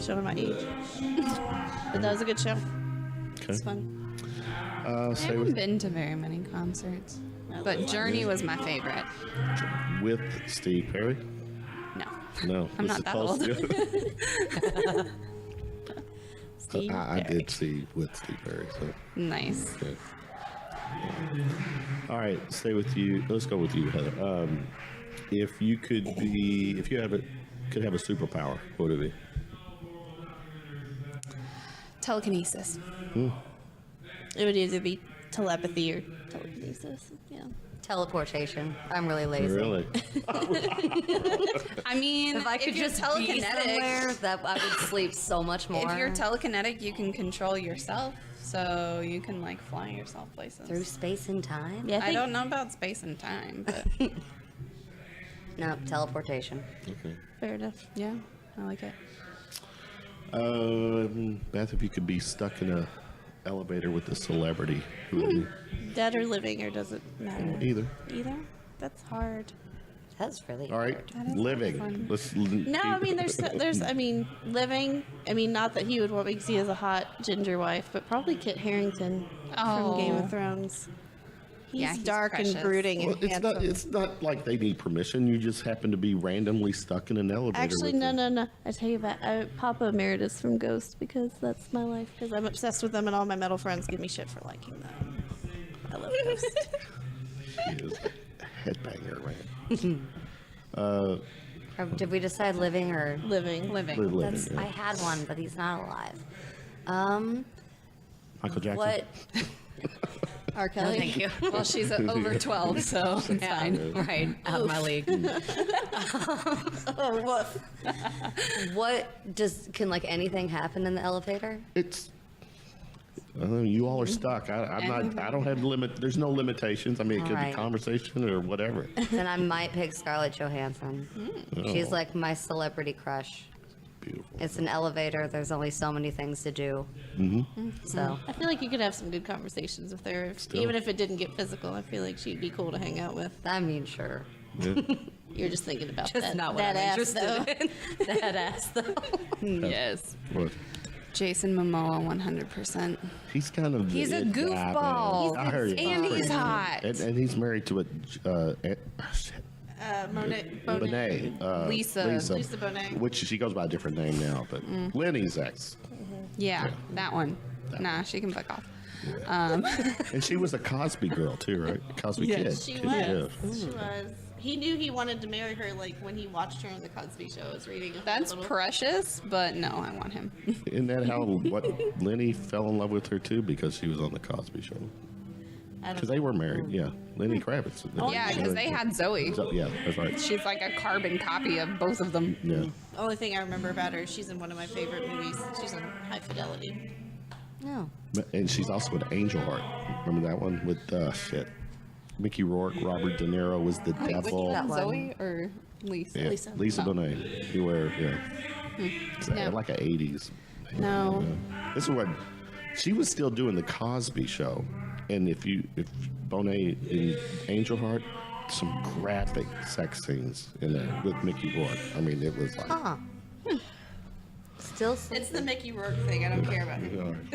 Showing my age. But that was a good show. Okay. It's fun. I Stay haven't with been to very many concerts, but Journey was my favorite. Steve Perry. No, No, I'm was not it that supposed old. to? Steve I Perry. did see with Steve Perry. So Nice. okay. All right, stay with you. Let's go with you, Heather. If you could have a superpower, what would it be? Telekinesis. It would either be telepathy or telekinesis. Yeah. Teleportation. I'm really lazy. Really? I mean, If I could you're just be somewhere, that I would sleep so much more. If you're telekinetic, you can control yourself, so you can like fly yourself places. through space and time. Yeah, I don't know about space and time, but No, teleportation. Okay. Fair enough. yeah, I like it. Beth, if you could be stuck in a elevator with a celebrity, who would you? Dead or living, or does it matter? Either. Either? That's hard. That's really All right. hard. That is Living. fun. No, I mean, living. I mean, not that he would want me to see as a hot ginger wife, but probably Kit Harington from Game of Thrones. He's, Yeah, he's dark precious. and brooding Well, and it's handsome. not like they need permission. You just happen to be randomly stuck in an elevator. Actually, with no, them. no, no. I tell you what, Papa Emeritus from Ghost, because that's my life. Because I'm obsessed with them, and all my metal friends give me shit for liking them. I love Ghost. She is a headbanger, man. Did we decide living or? Living. Living, That's, yeah. I had one, but he's not alive. Michael Jackson. What? R. Kelly. Thank you. Well, she's over 12, so it's fine. Right, out of my league. Oh, woof. What can like anything happen in the elevator? It's. You all are stuck. I'm not. I don't have limit. There's no limitations. I mean, it could Alright. be conversation or whatever. Then I might pick Scarlett Johansson. She's Oh. like my celebrity crush. Beautiful. It's an elevator. There's only so many things to do. So I feel like you could have some good conversations with her, even if it didn't get physical. I feel like she'd be cool to hang out with. I mean, sure. Yeah. You're just thinking about Just that, not what that I'm ass, interested though. in. That ass, though. Yes. What? Jason Momoa, 100%. He's kind of. He's a it guy, goofball. man. I heard you. And he's hot. And he's married to a. Bonet. Lisa. Lisa Bonet. Which she goes by a different name now, but Lenny's ex. Yeah, that one. Nah, she can fuck off. And she was a Cosby girl too, right? Cosby kid. She too, was. yeah. She was. He knew he wanted to marry her, like when he watched her on the Cosby Show. I was reading. That's precious, but no, I want him. Isn't that how Lenny fell in love with her too? Because she was on the Cosby Show. Because they were married, yeah. Lenny Kravitz. Yeah, because they had Zoe. Yeah, that's right. She's like a carbon copy of both of them. Yeah. Only thing I remember about her, she's in one of my favorite movies. She's in High Fidelity. No. And she's also in Angel Heart. Remember that one with Mickey Rourke, Robert De Niro was the Wait, which devil. one, one. Zoe or Lisa? Yeah, Lisa. Lisa Bonet. You were, yeah. It's No. like a 80s. No. This is what she was still doing the Cosby Show, and if Bonet in Angel Heart, some graphic sex scenes in there with Mickey Rourke. I mean, it was like. Huh. Still. It's the Mickey Rourke thing. I don't care about him.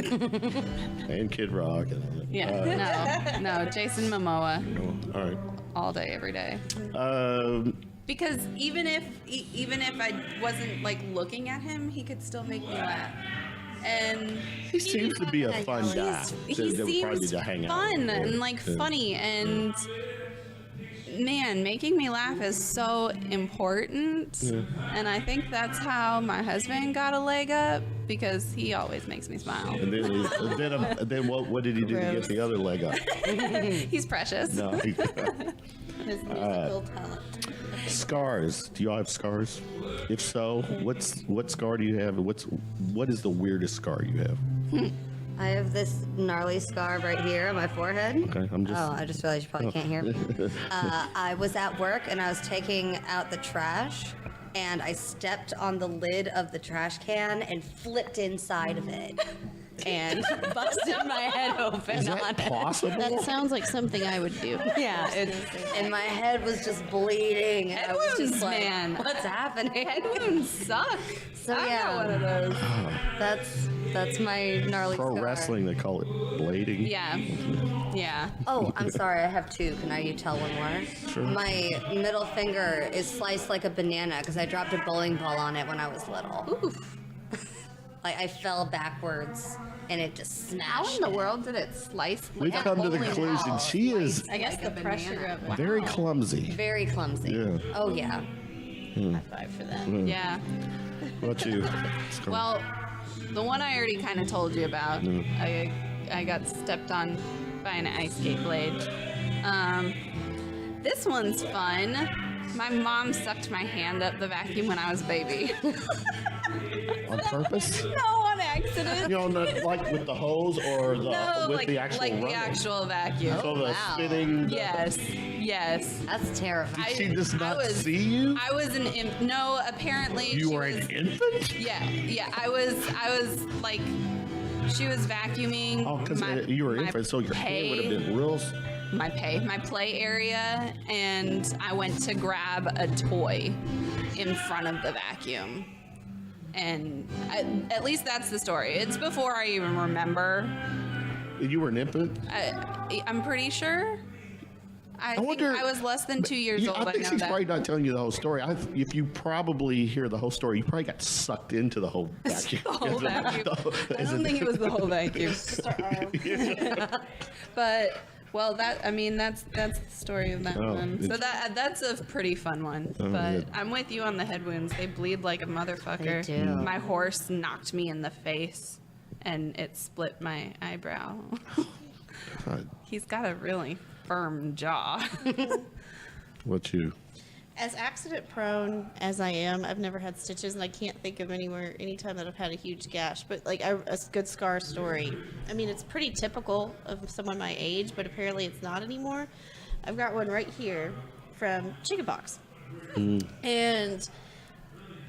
And Kid Rock and all that. Yeah, no, Jason Momoa, All right. all day, every day. Um, Because even if I wasn't like looking at him, he could still make me laugh. And he seems to be a fun guy. he that would probably seems need to hang out fun with. and like Yeah. funny, and man, making me laugh is so important. Yeah. And I think that's how my husband got a leg up, because he always makes me smile. And then what did he do to get the other leg up? He's precious. No. His musical talent. Scars. Do y'all have scars? If so, what scar do you have? What is the weirdest scar you have? I have this gnarly scar right here on my forehead. Okay, I'm just. Oh, I just realized you probably can't hear me. I was at work and I was taking out the trash, and I stepped on the lid of the trash can and flipped inside of it and busted my head open Is on that it. possible? That sounds like something I would do. Yeah, and my head was just bleeding. And Head I was wounds, just like, man. what's happening? Head wounds suck. So I yeah, got one of those. That's my gnarly Pro scar. wrestling, they call it blading. Yeah. Yeah. Oh, I'm sorry. I have two. Can you tell one more? Sure. My middle finger is sliced like a banana because I dropped a bowling ball on it when I was little. Oof. Like I fell backwards and it just How smashed. in the world did it slice? We've like a come to the bowling conclusion ball? she is I guess Like the a pressure banana. of it. very clumsy. Very clumsy. Yeah. Oh yeah. High five for that. Yeah. What about you? Scar? Well, The one I already kind of told you about. No. I got stepped on by an ice skate blade. This one's fun. My mom sucked my hand up the vacuum when I was a baby. On purpose? No, on accident. You know, like with the hose or with the actual like running? the actual vacuum. So the wow. spinning. Yes. That's terrifying. She does not see you? I was an imp. No, apparently You she were was, an infant? Yeah. I was like, she was vacuuming. Oh, because you were an my infant, so your hand would have been real. my play area, and I went to grab a toy in front of the vacuum. And at least that's the story. It's before I even remember. You were an infant? I'm pretty sure. I think wonder- I was less than 2 years old. I think know she's that. probably not telling you the whole story. If you probably hear the whole story, you probably got sucked into the whole vacuum. The whole vacuum. I don't think it was the whole vacuum. But that's the story of that one. So that's a pretty fun one. But yeah. I'm with you on the head wounds. They bleed like a motherfucker. They do. My horse knocked me in the face, and it split my eyebrow. God, He's got a really firm jaw. what you? As accident prone as I am, I've never had stitches, and I can't think of any time that I've had a huge gash. But like a good scar story. I mean, it's pretty typical of someone my age, but apparently it's not anymore. I've got one right here from chickenpox, and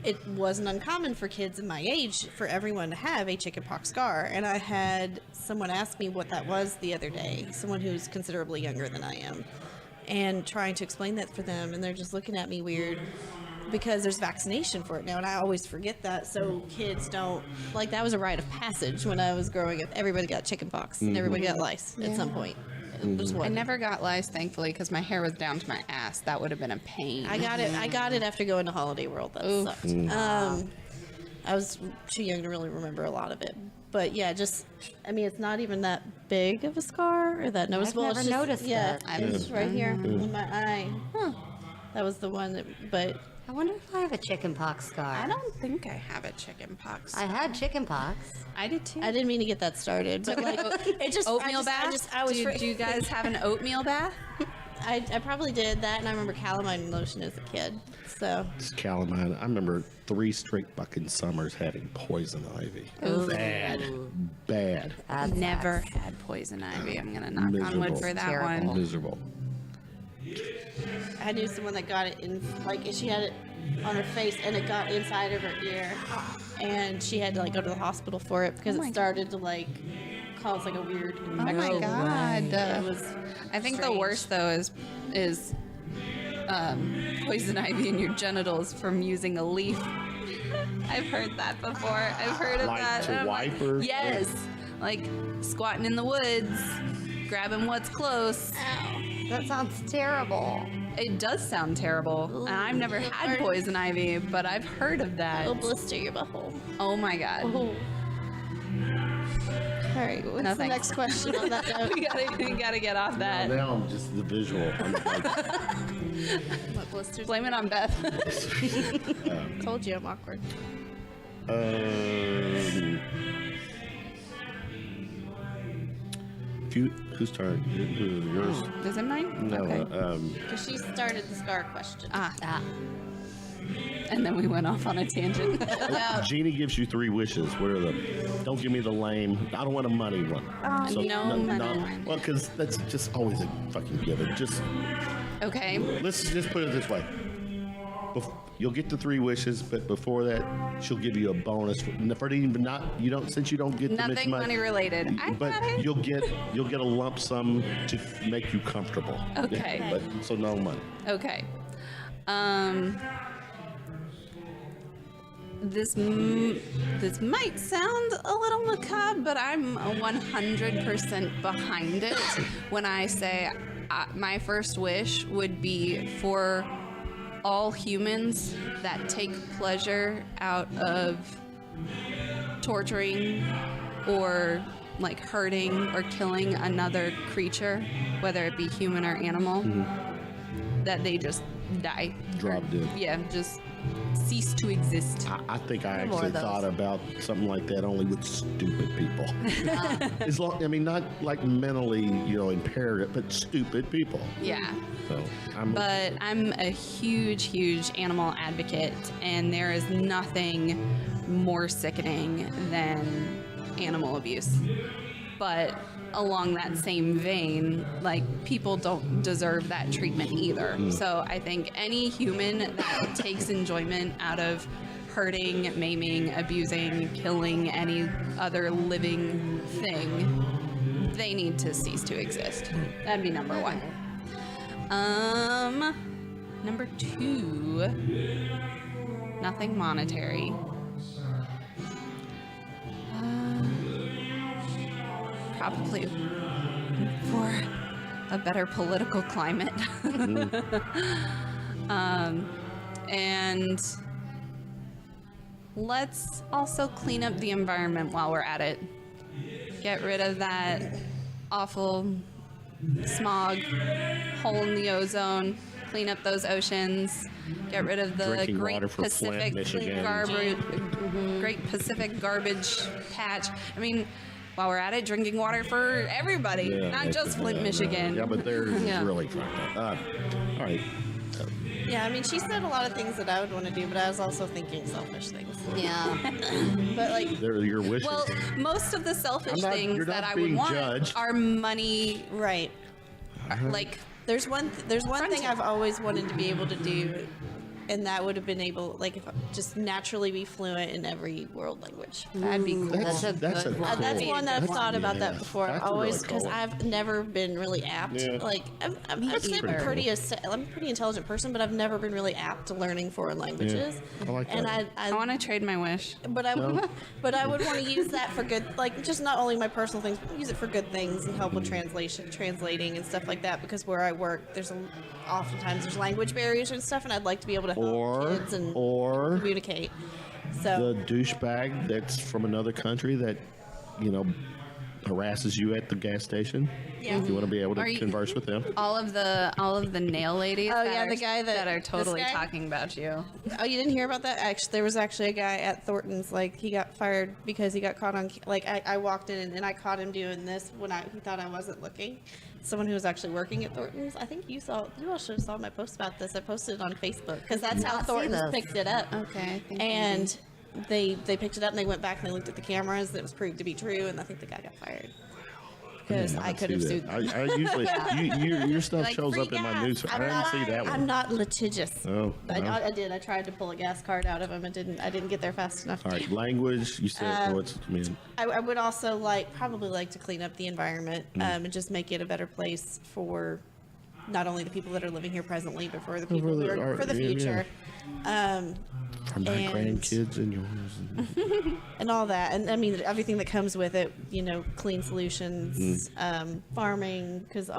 it wasn't uncommon for kids in my age for everyone to have a chickenpox scar. And I had someone ask me what that was the other day, someone who's considerably younger than I am, and trying to explain that for them, and they're just looking at me weird because there's vaccination for it now, and I always forget that, so kids don't, like, that was a rite of passage when I was growing up. Everybody got chickenpox, and everybody got lice at some point. It just I wasn't. never got lice, thankfully, because my hair was down to my ass. That would have been a pain. I got it after going to Holiday World. That sucked. I was too young to really remember a lot of it. But yeah, it's not even that big of a scar or that noticeable. never It's just- noticed yeah, that. it's right here in my eye. That was the one but I wonder if I have a chickenpox scar. I don't think I have a chicken pox. I had chickenpox. I did too. I didn't mean to get that started. But like, it just Oatmeal bath? Do you guys have an oatmeal bath? I probably did that, and I remember calamine lotion as a kid. So It's calamine. I remember 3 straight fucking summers having poison ivy. Bad. That's Never had poison ivy. I'm gonna knock on Miserable. wood for that Terrible. one. Miserable. I knew someone that got it in, like, she had it on her face, and it got inside of her ear, and she had to like go to the hospital for it because it started to like cause like a weird. Oh my god! It was I think the strange. worst though is poison ivy in your genitals from using a leaf. I've heard that before. I've heard of Like that. to And I'm wipe her? Yes, like squatting in the woods, grabbing what's close. That sounds terrible. It does sound terrible. And I've never had poison ivy, but I've heard of that. It'll blister your butthole. Oh my god. All right, what's the thanks. next question on that note? we gotta get off that. Now I'm just the visual. I'm like, What blisters? Blame it on Beth. Told you I'm awkward. whose turn? Yours? Is it mine? No. Okay. Because she started the scar question. And then we went off on a tangent. Jeannie gives you 3 wishes. What are the? Don't give me the lame. I don't want a money one. no money one. Well, because that's just always a fucking given. Just Okay. let's just put it this way. You'll get the 3 wishes, but before that, she'll give you a bonus for even not. You don't since you don't get the Nothing money related. I But got it. you'll get a lump sum to make you comfortable. Okay. Yeah, but so no money. Okay. This might sound a little macabre, but I'm 100% behind it when I say my first wish would be for all humans that take pleasure out of torturing or like hurting or killing another creature, whether it be human or animal, that they just die. Drop dead. Yeah, just cease to exist. I think I More actually of those. thought about something like that only with stupid people. As long, I mean, not like mentally, impaired, but stupid people. Yeah. So But I'm a huge animal advocate, and there is nothing more sickening than animal abuse. But along that same vein, like, people don't deserve that treatment either. So I think any human that takes enjoyment out of hurting, maiming, abusing, killing any other living thing, they need to cease to exist. That'd be number one. Number two, nothing monetary. Probably for a better political climate. And let's also clean up the environment while we're at it. Get rid of that awful smog, hole in the ozone, clean up those oceans, get rid of the Drinking Great water for Flint, Pacific Michigan. Great Pacific garbage patch. I mean, while we're at it, drinking water for everybody, not just Flint, Michigan. Yeah, but they're Yeah. really fucked up. All right. Yeah, I mean, she said a lot of things that I would want to do, but I was also thinking selfish things. Yeah. But like, They're your wishes. Well, most of the selfish you're things not that I would being want judged. are money, right. like, There's one thing I've always wanted to be able to do, and that would have been able, like, if I just naturally be fluent in every world language. That'd be cool. That's a good one. That's cool- one that I've that's- thought about yeah, that before. that's a Always, really because cool one. I've never been really apt. Yeah. Like, I'm That's pretty cool. I'm a pretty intelligent person, but I've never been really apt to learning foreign languages. I like And that. I want to trade my wish. but I would, but I would want to use that for good, like, just not only my personal things, but use it for good things and help with translating and stuff like that. Because where I work, oftentimes there's language barriers and stuff, and I'd like to be able to help kids and communicate. So the douchebag that's from another country that, harasses you at the gas station. Yeah. If you want to be able Are to you- converse with them. All of the nail ladies. Oh, that yeah, are, the guy that- are this totally guy? talking about you. Oh, you didn't hear about that? Actually, there was actually a guy at Thornton's, like, he got fired because he got caught on, like, I walked in and I caught him doing this when he thought I wasn't looking. Someone who was actually working at Thornton's. I think you all should have saw my post about this. I posted it on Facebook because that's how Not see Thornton's this. picked it up. Okay, I think And they picked it up and they went back and they looked at the cameras and it was proved to be true, and I think the guy got fired. Because I could have sued them. I usually your stuff Like, shows free up in my gas. news. I I'm didn't not- see that one. I'm not litigious. Oh, But wow. I did. I tried to pull a gas card out of him. I didn't get there fast enough. All right, language. You said what's? I mean, I would also probably like to clean up the environment and just make it a better place for not only the people that are living here presently, but for the people for the future. for my And- grandkids and yours. And all that, and I mean everything that comes with it. Clean solutions, farming, because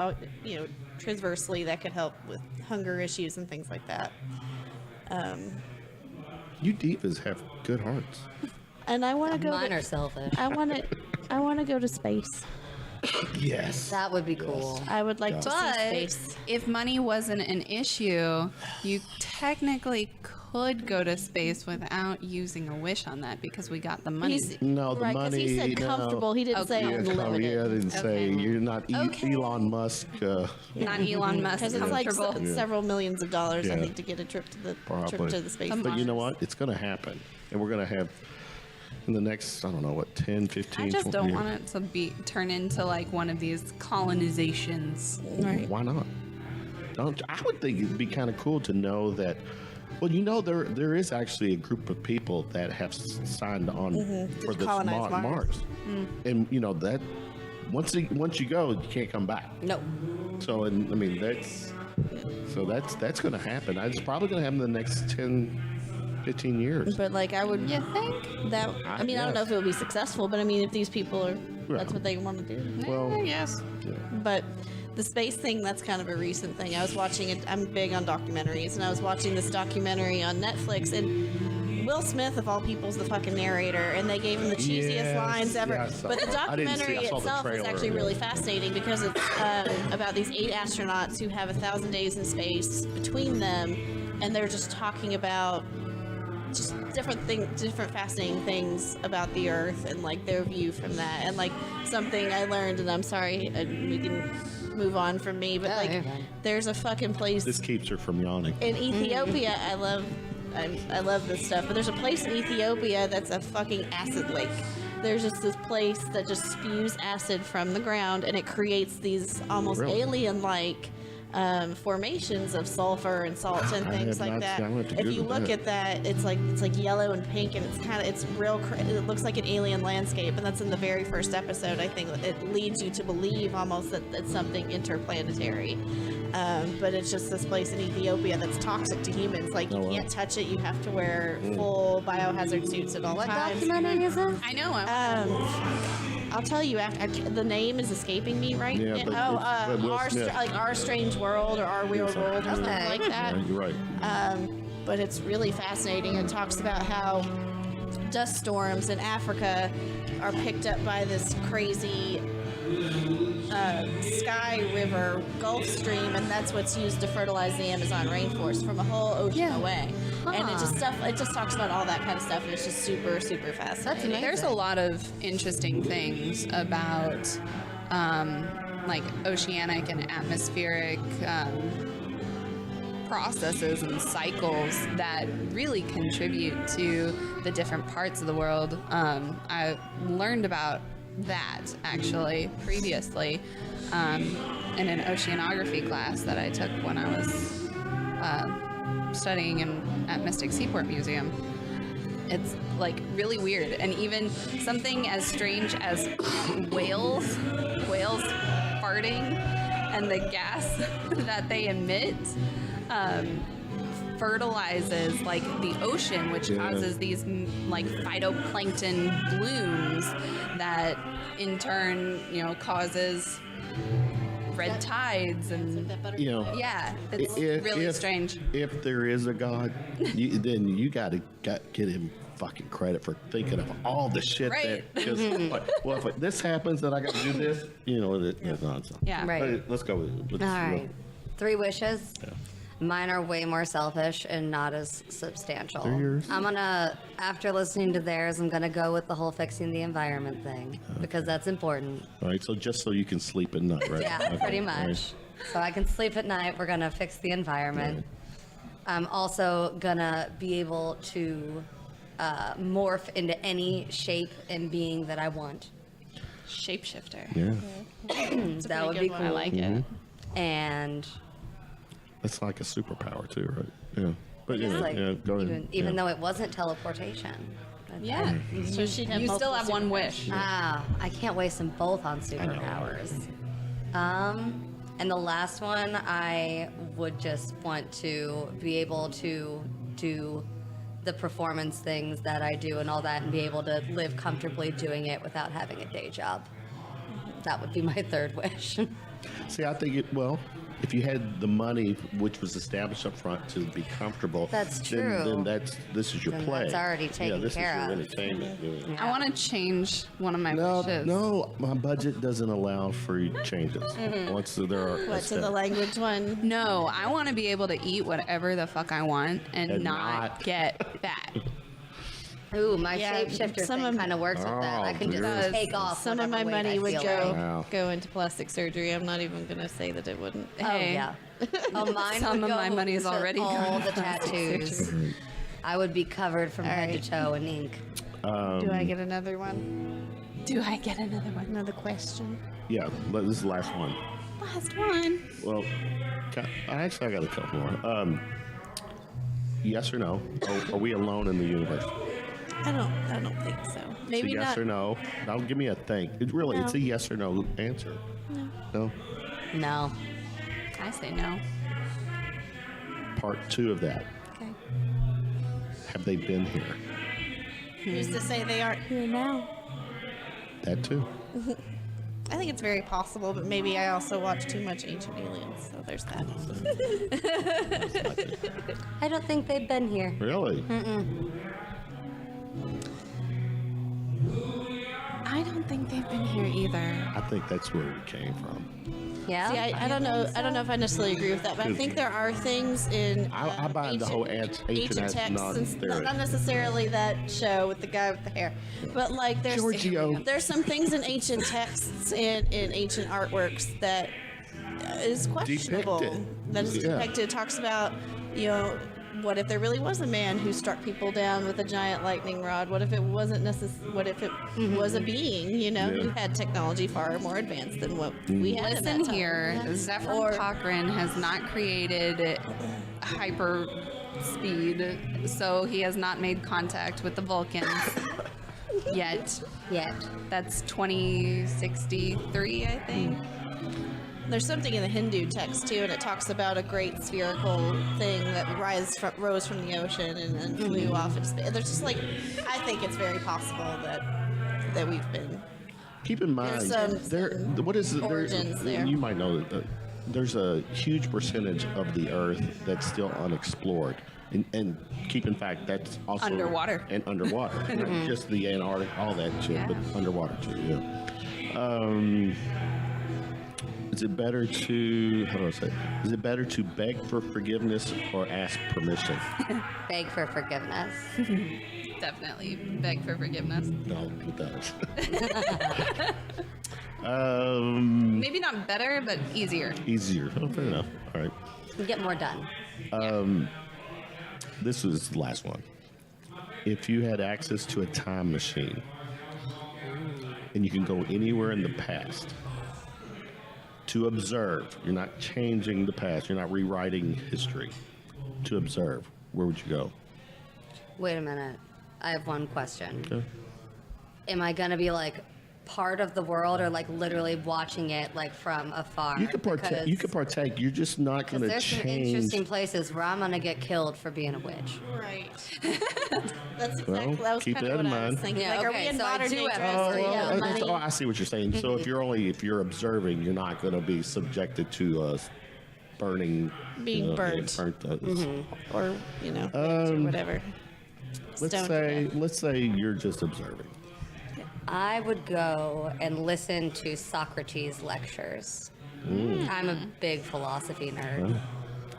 transversely that could help with hunger issues and things like that. You divas have good hearts. And I want to go. Mine are selfish. I want to go to space. Yes. That would be cool. I would like to see But space. if money wasn't an issue, you technically could go to space without using a wish on that because we got the money. No, the right, 'cause money. he said no. comfortable. He didn't say Yeah, unlimited. I didn't say Okay. you're not Okay. Elon Musk. Not Elon Musk Because it's like comfortable. several millions of dollars, I Yeah. think, to get a trip to the Probably. space. But you know what? It's going to happen. And we're going to have, in the next, I don't know, what, 10, 15, I just 20 don't years. want it to turn into like one of these colonizations. Right. Why not? I would think it'd be kind of cool to know that. Well, there is actually a group of people that have signed on for To this colonize Mars. and that once you go, you can't come back. No. So, and I mean that's going to happen. It's probably going to happen in the next 10, 15 years. But I would. You think? That I mean, I don't know Yes. if it will be successful, but I mean, if these people are, Yeah. that's what they want to do. Well, Yes. yeah. But the space thing, that's kind of a recent thing. I was watching it. I'm big on documentaries, and I was watching this documentary on Netflix, and Will Smith, of all people, is the fucking narrator, and they gave him the cheesiest Yes, lines ever. yeah, I saw But the that. I didn't see- documentary I saw the itself is trailer, actually yeah. really fascinating because it's about these 8 astronauts who have 1,000 days in space between them, and they're just talking about just different fascinating things about the Earth and like their view from that. And like something I learned, and I'm sorry, we can move on from me, but like you're fine. there's a fucking place This keeps her from yawning. in Ethiopia. I love this stuff, but there's a place in Ethiopia that's a fucking acid lake. There's just this place that just spews acid from the ground, and it creates these almost Really? alien-like formations of sulfur and salt and I things have like not that. seen- I'm gonna have to If you Google look that. at that, it's like yellow and pink, and it's real. It looks like an alien landscape, and that's in the very first episode. I think it leads you to believe almost that it's something interplanetary. But it's just this place in Ethiopia that's toxic to humans. Like you Oh, wow. can't touch it. You have to wear full biohazard suits at all What times. documentary is this? I know. I'll tell you after. The name is escaping me right Yeah, now. but Will Smith. Like Our Strange World or Our Weird something. World or something Okay. like that. Yeah, you're right. But it's really fascinating. It talks about how dust storms in Africa are picked up by this crazy Sky River Gulf Stream, and that's what's used to fertilize the Amazon rainforest from a whole ocean away. And it just talks about all that kind of stuff, and it's just super fascinating. amazing. There's a lot of interesting things about like oceanic and atmospheric processes and cycles that really contribute to the different parts of the world. I learned about that actually previously in an oceanography class that I took when I was studying at Mystic Seaport Museum. It's like really weird, and even something as strange as whales farting and the gas that they emit fertilizes like the ocean, which Yeah. causes these like phytoplankton blooms that in turn causes red tides and You know, yeah, it's if- really if- strange. If there is a God, then you got to get him fucking credit for thinking of all the shit Right. that just like, well, if this happens, then I got to do this. It's nonsense. Yeah. Right. But let's go with it. All right. 3 wishes. Yeah. Mine are way more selfish and not as substantial. They're yours. I'm gonna, after listening to theirs, I'm gonna go with the whole fixing the environment thing because that's important. All right. So just so you can sleep at night, right? Yeah, Okay, pretty all much. right. So I can sleep at night. We're gonna fix the environment. I'm also gonna be able to morph into any shape and being that I want. Shapeshifter. Yeah. That would pretty be good cool. one. I like it. And That's like a superpower too, right? Yeah. But it's like go ahead. even Yeah. though it wasn't teleportation. Yeah. So she'd have You still multiple have one superpowers. wish. I can't waste them both on superpowers. And the last one, I would just want to be able to do the performance things that I do and all that, and be able to live comfortably doing it without having a day job. That would be my 3rd wish. See, I think if you had the money, which was established up front, to be comfortable, That's Then true. this is your Then play. that's already Yeah, taken this care is your of. entertainment. Yeah. I want to change one of my No, wishes. no, my budget doesn't allow for changes. Once there are What, to the language one? No, I want to be able to eat whatever the fuck I want and And not not- get fat. Ooh, my Yeah, shapeshifter some thing of- kind of works with that. I can Oh, just dear. take off. Some of my whatever weight money I would feel go like. Wow. go into plastic surgery. I'm not even gonna say that it wouldn't. Oh Hey. yeah. Oh, mine Some would of my go money is to already all going the to plastic tattoos. I would be covered from head right. to toe in ink. Do I get another one? Do I get another one? Another question? Yeah, but this is the last one. Last one. Well, I got a couple more. Yes or no? Are we alone in the universe? I don't think so. Maybe It's a yes not. or no. Now give me a think. It's a yes or no answer. No. No. I say no. Part 2 of that. Okay. Have they been here? Who's to say they aren't here now? That too. I think it's very possible, but maybe I also watch too much Ancient Aliens, so there's that. I don't think they've been here. Really? I've been here either. I think that's where we came from. Yeah. See, I don't know. I don't know if I necessarily agree with that, but I think there are things in I buy the whole ancient texts, astronaut and theory. not necessarily that show with the guy with the hair, but like Giorgio. there's some things in ancient texts and in ancient artworks that is questionable. Depicted. That is Yeah. depicted. It talks about, you know, what if there really was a man who struck people down with a giant lightning rod? What if it wasn't what if it was a being, you know, who had technology far more advanced than what we had? in that Listen time? here, Zephyr Cochrane has not created hyper speed, so he has not made contact with the Vulcans yet. That's 2063, I think. There's something in the Hindu text too, and it talks about a great spherical thing that rose from the ocean and then flew off into space. There's just like, I think it's very possible that we've been. Keep in mind, what is it? origins there. You might know that there's a huge percentage of the Earth that's still unexplored. And keep in fact, that's also Underwater. And underwater, not just the Antarctic, all that shit, but underwater too. Yeah. Is it better to, how do I say? Is it better to beg for forgiveness or ask permission? Beg for forgiveness. Definitely beg for forgiveness. No, it does. Maybe not better, but easier. Easier. Oh, fair enough. All right. You get more done. This was the last one. If you had access to a time machine and you can go anywhere in the past to observe, you're not changing the past, you're not rewriting history, to observe, where would you go? Wait a minute. I have one question. Okay. Am I gonna be like part of the world or like literally watching it like from afar? You could partake. You could partake. You're just not going to There's some change. interesting places where I'm gonna get killed for being a witch. Right. That's exactly. Well, that was keep kind that of in what I was mind. thinking. Yeah, like, are okay, we in so I modern do day have dress? to- Yeah, money. I see what you're saying. So if you're observing, you're not going to be subjected to burning, Being burnt. Or you know, or whatever. Let's Stoned say to death. let's say you're just observing. I would go and listen to Socrates lectures. I'm a big philosophy nerd.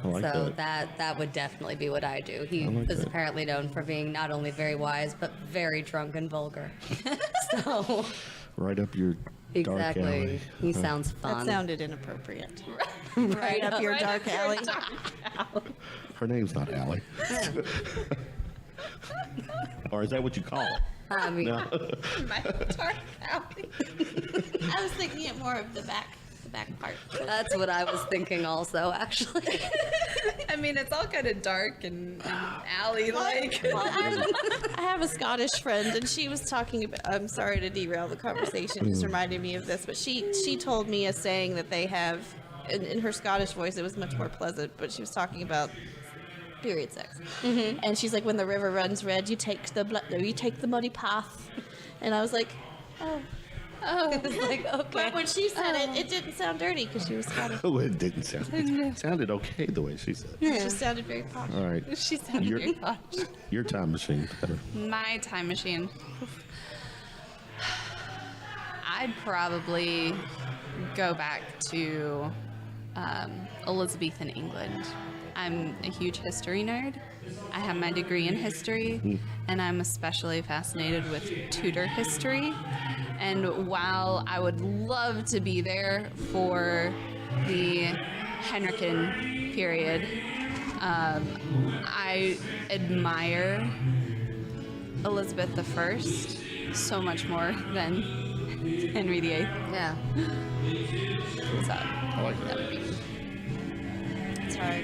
I like So that. that would definitely be what I do. He like is that. apparently known for being not only very wise but very drunk and vulgar. So Right up your dark exactly, alley. he sounds fun. That sounded inappropriate. Right up your dark alley. Her name's not Allie. Or is that what you call it? I mean, No. My dark alley. I was thinking it more of the back part. that's what I was thinking also. Actually, I mean, it's all kind of dark and alley like. Well, I have a Scottish friend, and she was talking about. I'm sorry to derail the conversation. It just reminded me of this, but she told me a saying that they have in her Scottish voice. It was much more pleasant, but she was talking about period sex, and she's like, when the river runs red, you take the muddy path, and I was like, oh. it was like okay. But when she said it didn't sound dirty because she was Scottish. Oh, it didn't sound. It sounded okay the way she said. It just sounded very posh. All right. She sounded Your- very posh. Your time machine. Heather. My time machine. I'd probably go back to Elizabethan England. I'm a huge history nerd. I have my degree in history, and I'm especially fascinated with Tudor history. And while I would love to be there for the Henrican period, I admire Elizabeth I so much more than Henry VIII. Yeah. So I like that that. would be It's hard.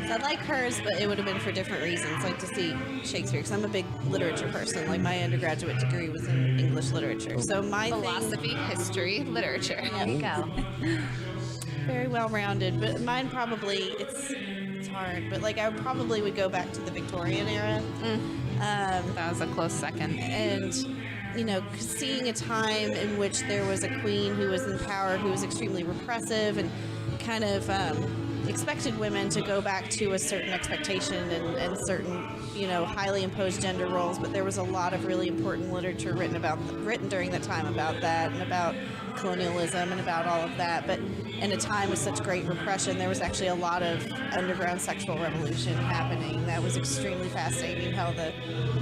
So I like hers, but it would have been for different reasons, like to see Shakespeare, because I'm a big literature person. Like my undergraduate degree was in English literature. So my philosophy, history, literature. There you go. very well-rounded, but mine probably it's hard. But like I probably would go back to the Victorian era. That was a close second. And you know, seeing a time in which there was a queen who was in power, who was extremely repressive and kind of expected women to go back to a certain expectation and certain, highly imposed gender roles. But there was a lot of really important literature written during that time about that and about colonialism and about all of that. But in a time with such great repression, there was actually a lot of underground sexual revolution happening. That was extremely fascinating, how the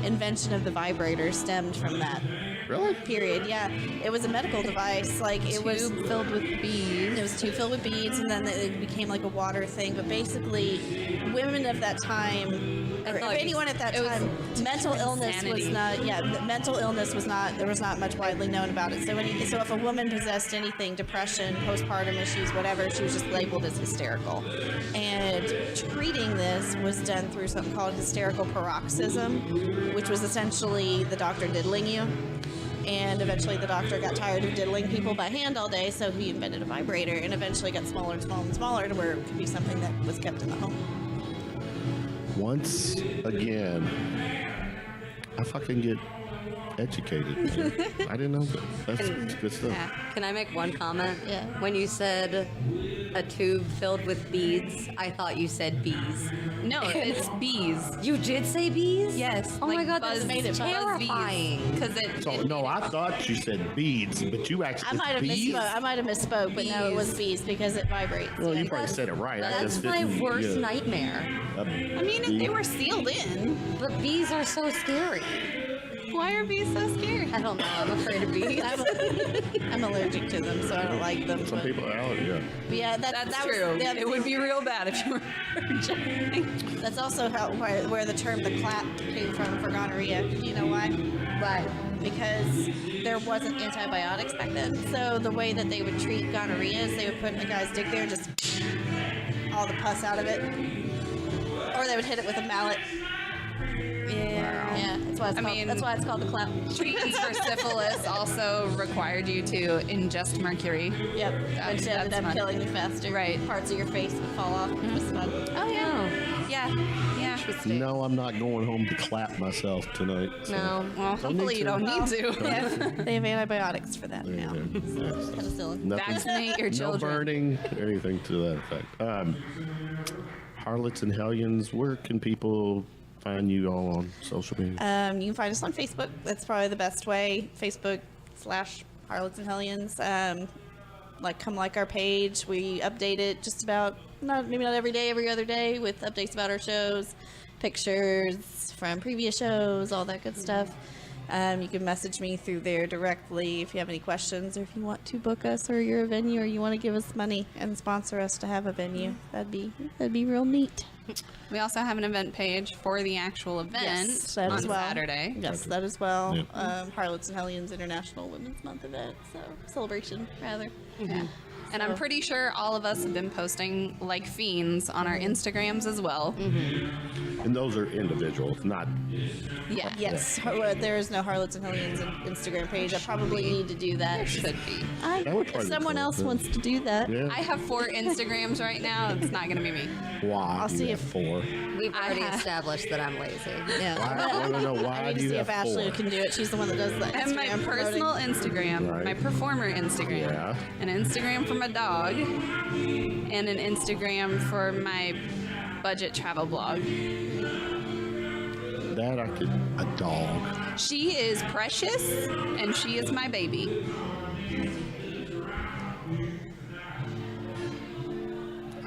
invention of the vibrator stemmed from that. Really? Period. Yeah, it was a medical device. Like it was filled with beads. It was tube filled with beads, and then it became like a water thing. But basically, women of that time, or if anyone at that time, mental illness was not. Yeah, mental illness was not. There was not much widely known about it. So so if a woman possessed anything, depression, postpartum issues, whatever, she was just labeled as hysterical. And treating this was done through something called hysterical paroxysm, which was essentially the doctor diddling you. And eventually the doctor got tired of diddling people by hand all day, so he invented a vibrator, and eventually got smaller and smaller and smaller to where it could be something that was kept in the home. Once again, I fucking get educated. I didn't know that. That's good stuff. Yeah. Can I make one comment? Yeah. When you said a tube filled with beads, I thought you said bees. No, it's bees. You did say bees? Yes. Oh my god, that's made it terrifying. Because it. So, no, I thought you said beads, but you actually I might have bees? misspoke. I might have misspoke, but no, it was bees because it vibrates. Well, you Yeah. probably said it right. I That's just my didn't, worst yeah. nightmare. I mean, they were sealed in. But bees are so scary. Why are bees so scary? I don't know. I'm afraid of bees. I'm allergic to them, so I don't like them. Some but- people are out, yeah. but yeah, That's that true. Was, It would be real bad if you were allergic. That's also where the term "the clap" came from for gonorrhea. Do you know why? Why? Because there wasn't antibiotics back then. So the way that they would treat gonorrhea is they would put a guy's dick there and just all the pus out of it, or they would hit it with a mallet. Yeah, that's why it's called the clap. Treatments for syphilis also required you to ingest mercury. Yep, which ended that's up fun. killing you faster. Right. Parts of your face would fall off. It was fun. Oh yeah, yeah. No, I'm not going home to clap myself tonight. So. No. Well, hopefully you don't need to. They have antibiotics for that now. Yeah. Penicillin. Nothing, Vaccinate your no children. burning, anything to that effect. Harlots and Hellions, where can people find you all on social media? You can find us on Facebook. That's probably the best way. Facebook/Harlots and Hellions. Come like our page. We update it just about maybe not every day, every other day, with updates about our shows, pictures from previous shows, all that good stuff. You can message me through there directly if you have any questions, or if you want to book us, or you're a venue, or you want to give us money and sponsor us to have a venue. That'd be real neat. We also have an event page for the actual event Yes, that on as well. Saturday. Yes, that as well. Yeah. Harlots and Hellions International Women's Month event, so celebration rather. Yeah. And I'm pretty sure all of us have been posting like fiends on our Instagrams as well. And those are individuals, not. Yeah. Yes, there is no Harlots and Hellions Instagram page. I probably need to do that. Should be. That would If probably be someone cool, else too. wants to do that, Yeah. I have 4 Instagrams right now. It's not going to be me. Why I'll do you see have if- 4? We've already established that I'm lazy. yeah. I want to know I why need do to you see have if Ashley 4? can do it. She's the one that does the I have my Instagram personal promoting. Instagram, Right. my performer Instagram, Yeah. an Instagram for my dog, and an Instagram for my budget travel blog. That I could. A dog. She is precious, and she is my baby.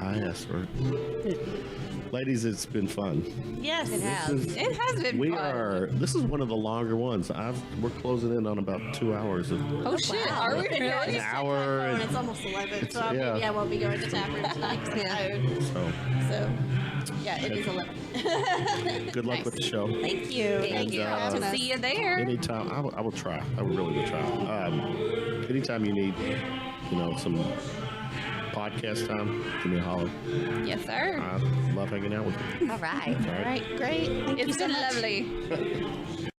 I asked for it. Ladies, it's been fun. Yes. It has. It has been We fun. are. This is one of the longer ones. We're closing in on about 2 hours of. Oh shit! Wow. Are we Yeah, I really? just checked my hour phone. and- It's almost 11, so yeah. maybe I won't be going to tap room tonight 'cause I'm Yeah. tired. So, So, yeah, it is 11. good luck Nice. with the show. Thank you. Thank you for And, having us. See you there. Anytime, I will try. I really will try. Anytime you need, some podcast time, give me a holler. Yes, sir. I love hanging out with you. All right. All right, great. Thank you It's so been much. lovely.